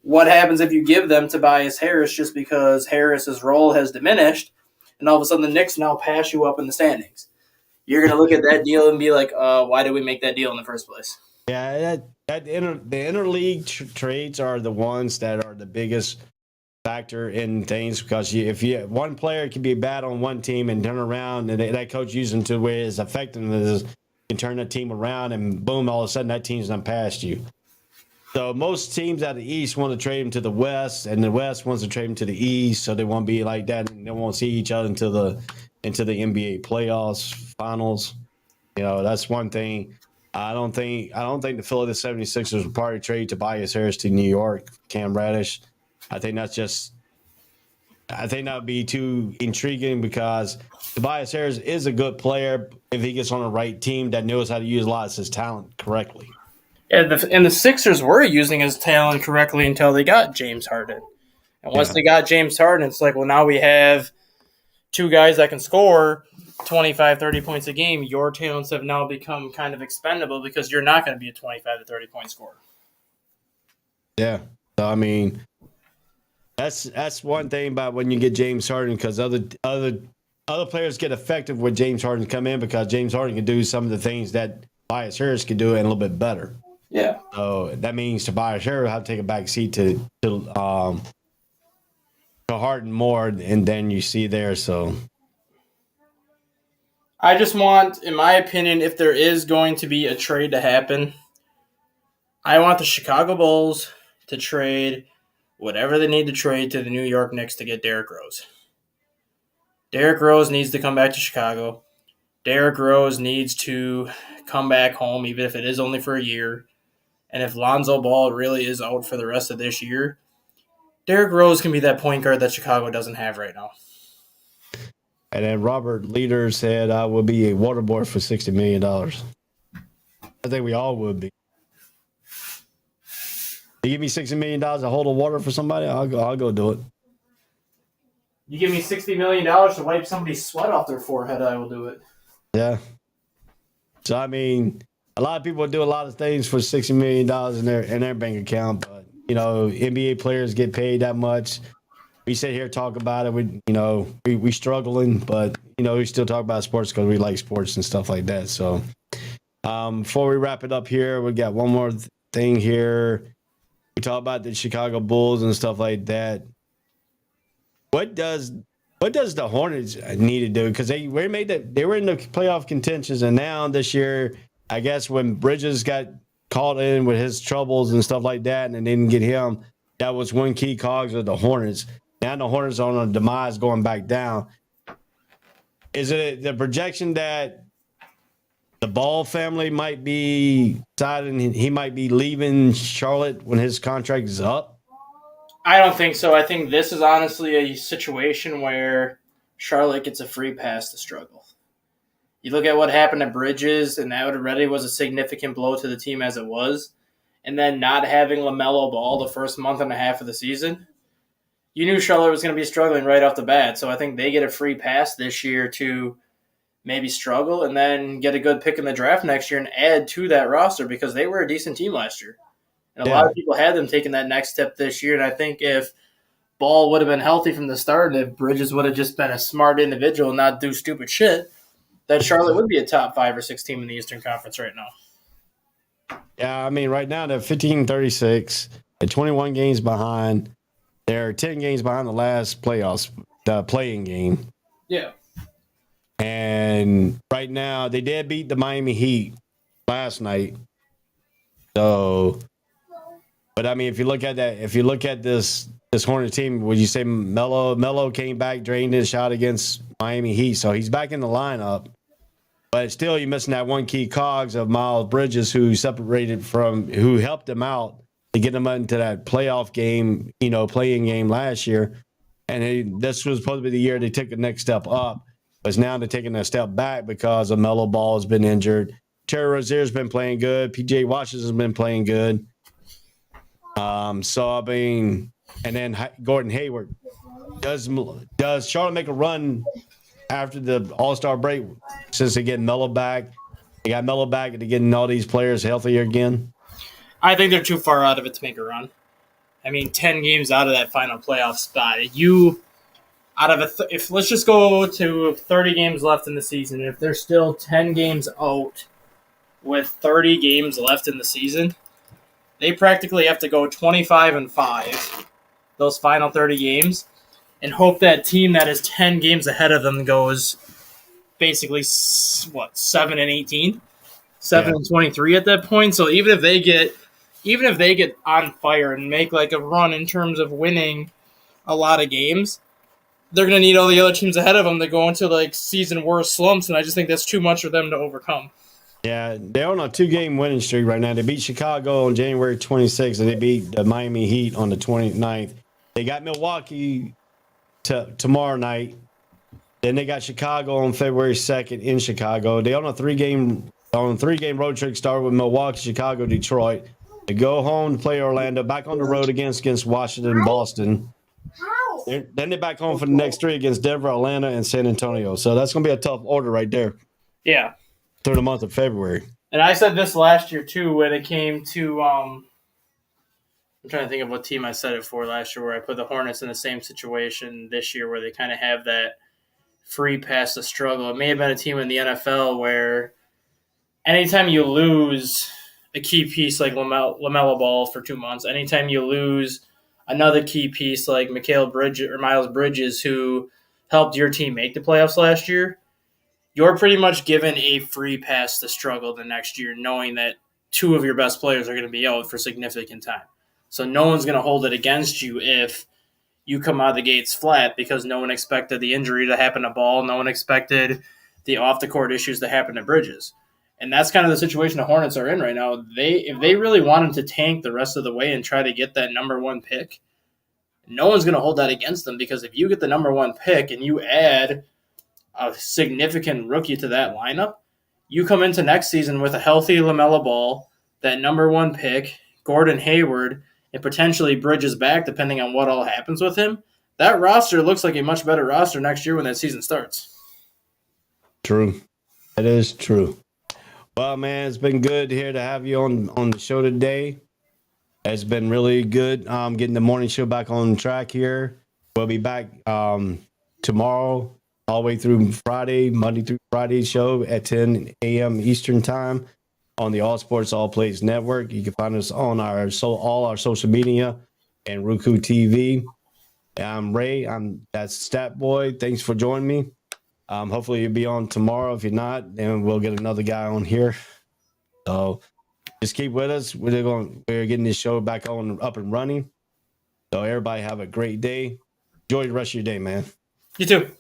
What happens if you give them Tobias Harris just because Harris's role has diminished, and all of a sudden the Knicks now pass you up in the standings? You're going to look at that deal and be like, why did we make that deal in the first place? Yeah, the interleague trades are the ones that are the biggest factor in things, because if you one player can be bad on one team and turn around, and that coach uses them to where his effectiveness can turn the team around, and boom, all of a sudden that team's done past you. So most teams out of the East want to trade them to the West, and the West wants to trade them to the East, so they won't be like that, and they won't see each other into the NBA playoffs, finals. You know, that's one thing. I don't think the Philadelphia 76ers would probably trade Tobias Harris to New York, Cam Reddish. I think that would be too intriguing, because Tobias Harris is a good player if he gets on the right team that knows how to utilize his talent correctly. And the Sixers were using his talent correctly until they got James Harden. And once they got James Harden, it's like, well, now we have 2 guys that can score 25, 30 points a game. Your talents have now become kind of expendable because you're not going to be a 25 to 30 point scorer. Yeah. So, I mean, that's one thing about when you get James Harden, because other players get effective with James Harden come in, because James Harden can do some of the things that Tobias Harris can do and a little bit better. Yeah. So that means Tobias Harris will have to take a back seat to Harden more, and then you see there. So I just want, in my opinion, if there is going to be a trade to happen, I want the Chicago Bulls to trade whatever they need to trade to the New York Knicks to get Derrick Rose. Derrick Rose needs to come back to Chicago. Derrick Rose needs to come back home, even if it is only for a year. And if Lonzo Ball really is out for the rest of this year, Derrick Rose can be that point guard that Chicago doesn't have right now. And then Robert Leader said, I will be a water boy for $60 million. I think we all would be. You give me $60 million to hold a water for somebody, I'll go do it. You give me $60 million to wipe somebody's sweat off their forehead, I will do it. Yeah. So, I mean, a lot of people do a lot of things for $60 million in their bank account, but, you know, NBA players get paid that much. We sit here talk about it. We struggling, but, you know, we still talk about sports because we like sports and stuff like that. So, before we wrap it up here, we got one more thing here. We talk about the Chicago Bulls and stuff like that. What does the Hornets need to do? Because they were in the playoff contentions, and now this year, I guess when Bridges got caught in with his troubles and stuff like that, and they didn't get him, that was one key cog of the Hornets. Now the Hornets are on a demise, going back down. Is it the projection that the Ball family might be deciding he might be leaving Charlotte when his contract is up? I don't think so. I think this is honestly a situation where Charlotte gets a free pass to struggle. You look at what happened to Bridges, and that already was a significant blow to the team as it was. And then not having LaMelo Ball the first month and a half of the season, you knew Charlotte was going to be struggling right off the bat. So I think they get a free pass this year to maybe struggle and then get a good pick in the draft next year and add to that roster, because they were a decent team last year. And a lot of people had them taking that next step this year. And I think if Ball would have been healthy from the start, and if Bridges would have just been a smart individual and not do stupid shit, that Charlotte would be a top 5 or 6 team in the Eastern Conference right now. Yeah, I mean, right now they're 15-36. They're 21 games behind. They're 10 games behind the last the playing game. Yeah. And right now, they did beat the Miami Heat last night. So But I mean, if you look at this Hornet team, would you say Melo came back, drained his shot against Miami Heat, so he's back in the lineup. But still, you're missing that one key cogs of Miles Bridges, who helped him out to get him into that playoff game, playing game last year. And this was supposed to be the year they took the next step up. But now they're taking a step back because of Melo Ball has been injured. Terry Rozier's been playing good. PJ Washington's been playing good. So, I mean, and then Gordon Hayward. Does Charlotte make a run after the All-Star break since they get Melo back? They got Melo back and they're getting all these players healthier again? I think they're too far out of it to make a run. I mean, 10 games out of that final playoff spot. If let's just go to 30 games left in the season, if they're still 10 games out with 30 games left in the season, they practically have to go 25-5 those final 30 games and hope that team that is 10 games ahead of them goes basically 7-18, 7-23 at that point. So even if they get on fire and make like a run in terms of winning a lot of games, they're going to need all the other teams ahead of them to go into like season worst slumps, and I just think that's too much for them to overcome. Yeah, they're on a 2-game winning streak right now. They beat Chicago on January 26th, and they beat the Miami Heat on the 29th. They got Milwaukee tomorrow night. Then they got Chicago on February 2nd in Chicago. They're on a 3-game road trip, start with Milwaukee, Chicago, Detroit. They go home to play Orlando, back on the road against Washington and Boston. Then they're back home for the next 3 against Denver, Atlanta, and San Antonio. So that's going to be a tough order right there. Yeah. Through the month of February. And I said this last year, too, when it came to I'm trying to think of what team I said it for last year, where I put the Hornets in the same situation this year where they kind of have that free pass to struggle. It may have been a team in the NFL where anytime you lose a key piece like LaMelo Ball for 2 months, anytime you lose another key piece like Miles Bridges, who helped your team make the playoffs last year, you're pretty much given a free pass to struggle the next year, knowing that 2 of your best players are going to be out for significant time. So no one's going to hold it against you if you come out of the gates flat, because no one expected the injury to happen to Ball. No one expected the off-the-court issues to happen to Bridges. And that's kind of the situation the Hornets are in right now. If they really wanted to tank the rest of the way and try to get that number 1 pick, no one's going to hold that against them, because if you get the number 1 pick and you add a significant rookie to that lineup, you come into next season with a healthy LaMelo Ball, that number 1 pick, Gordon Hayward, and potentially Bridges back, depending on what all happens with him. That roster looks like a much better roster next year when that season starts. True. That is true. Well, man, it's been good here to have you on the show today. It's been really good getting the morning show back on track here. We'll be back tomorrow all the way through Friday, Monday through Friday show at 10 a.m. Eastern time on the All Sports All Plays Network. You can find us on all our social media and Roku TV. I'm Ray. That's Stat Boy. Thanks for joining me. Hopefully you'll be on tomorrow. If you're not, then we'll get another guy on here. So just keep with us. We're getting this show back up and running. So everybody have a great day. Enjoy the rest of your day, man. You too.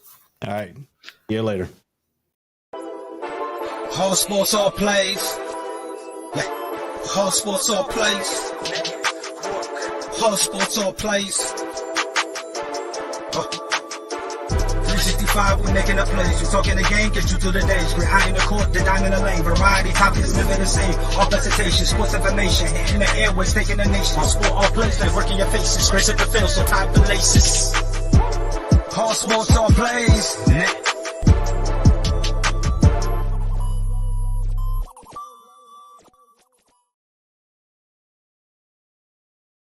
All right. See you later. All sports, all plays. All sports, all plays. All sports, all plays. 365, we making a plays. You talking the game, get you to the days. We're high in the court, the dime in the lane. Variety, topics, living the same. All presentation, sports information. In the airways, taking the nation. All sport, all plays, like working your faces. Grace at the field, so tie the laces. All sports, all plays.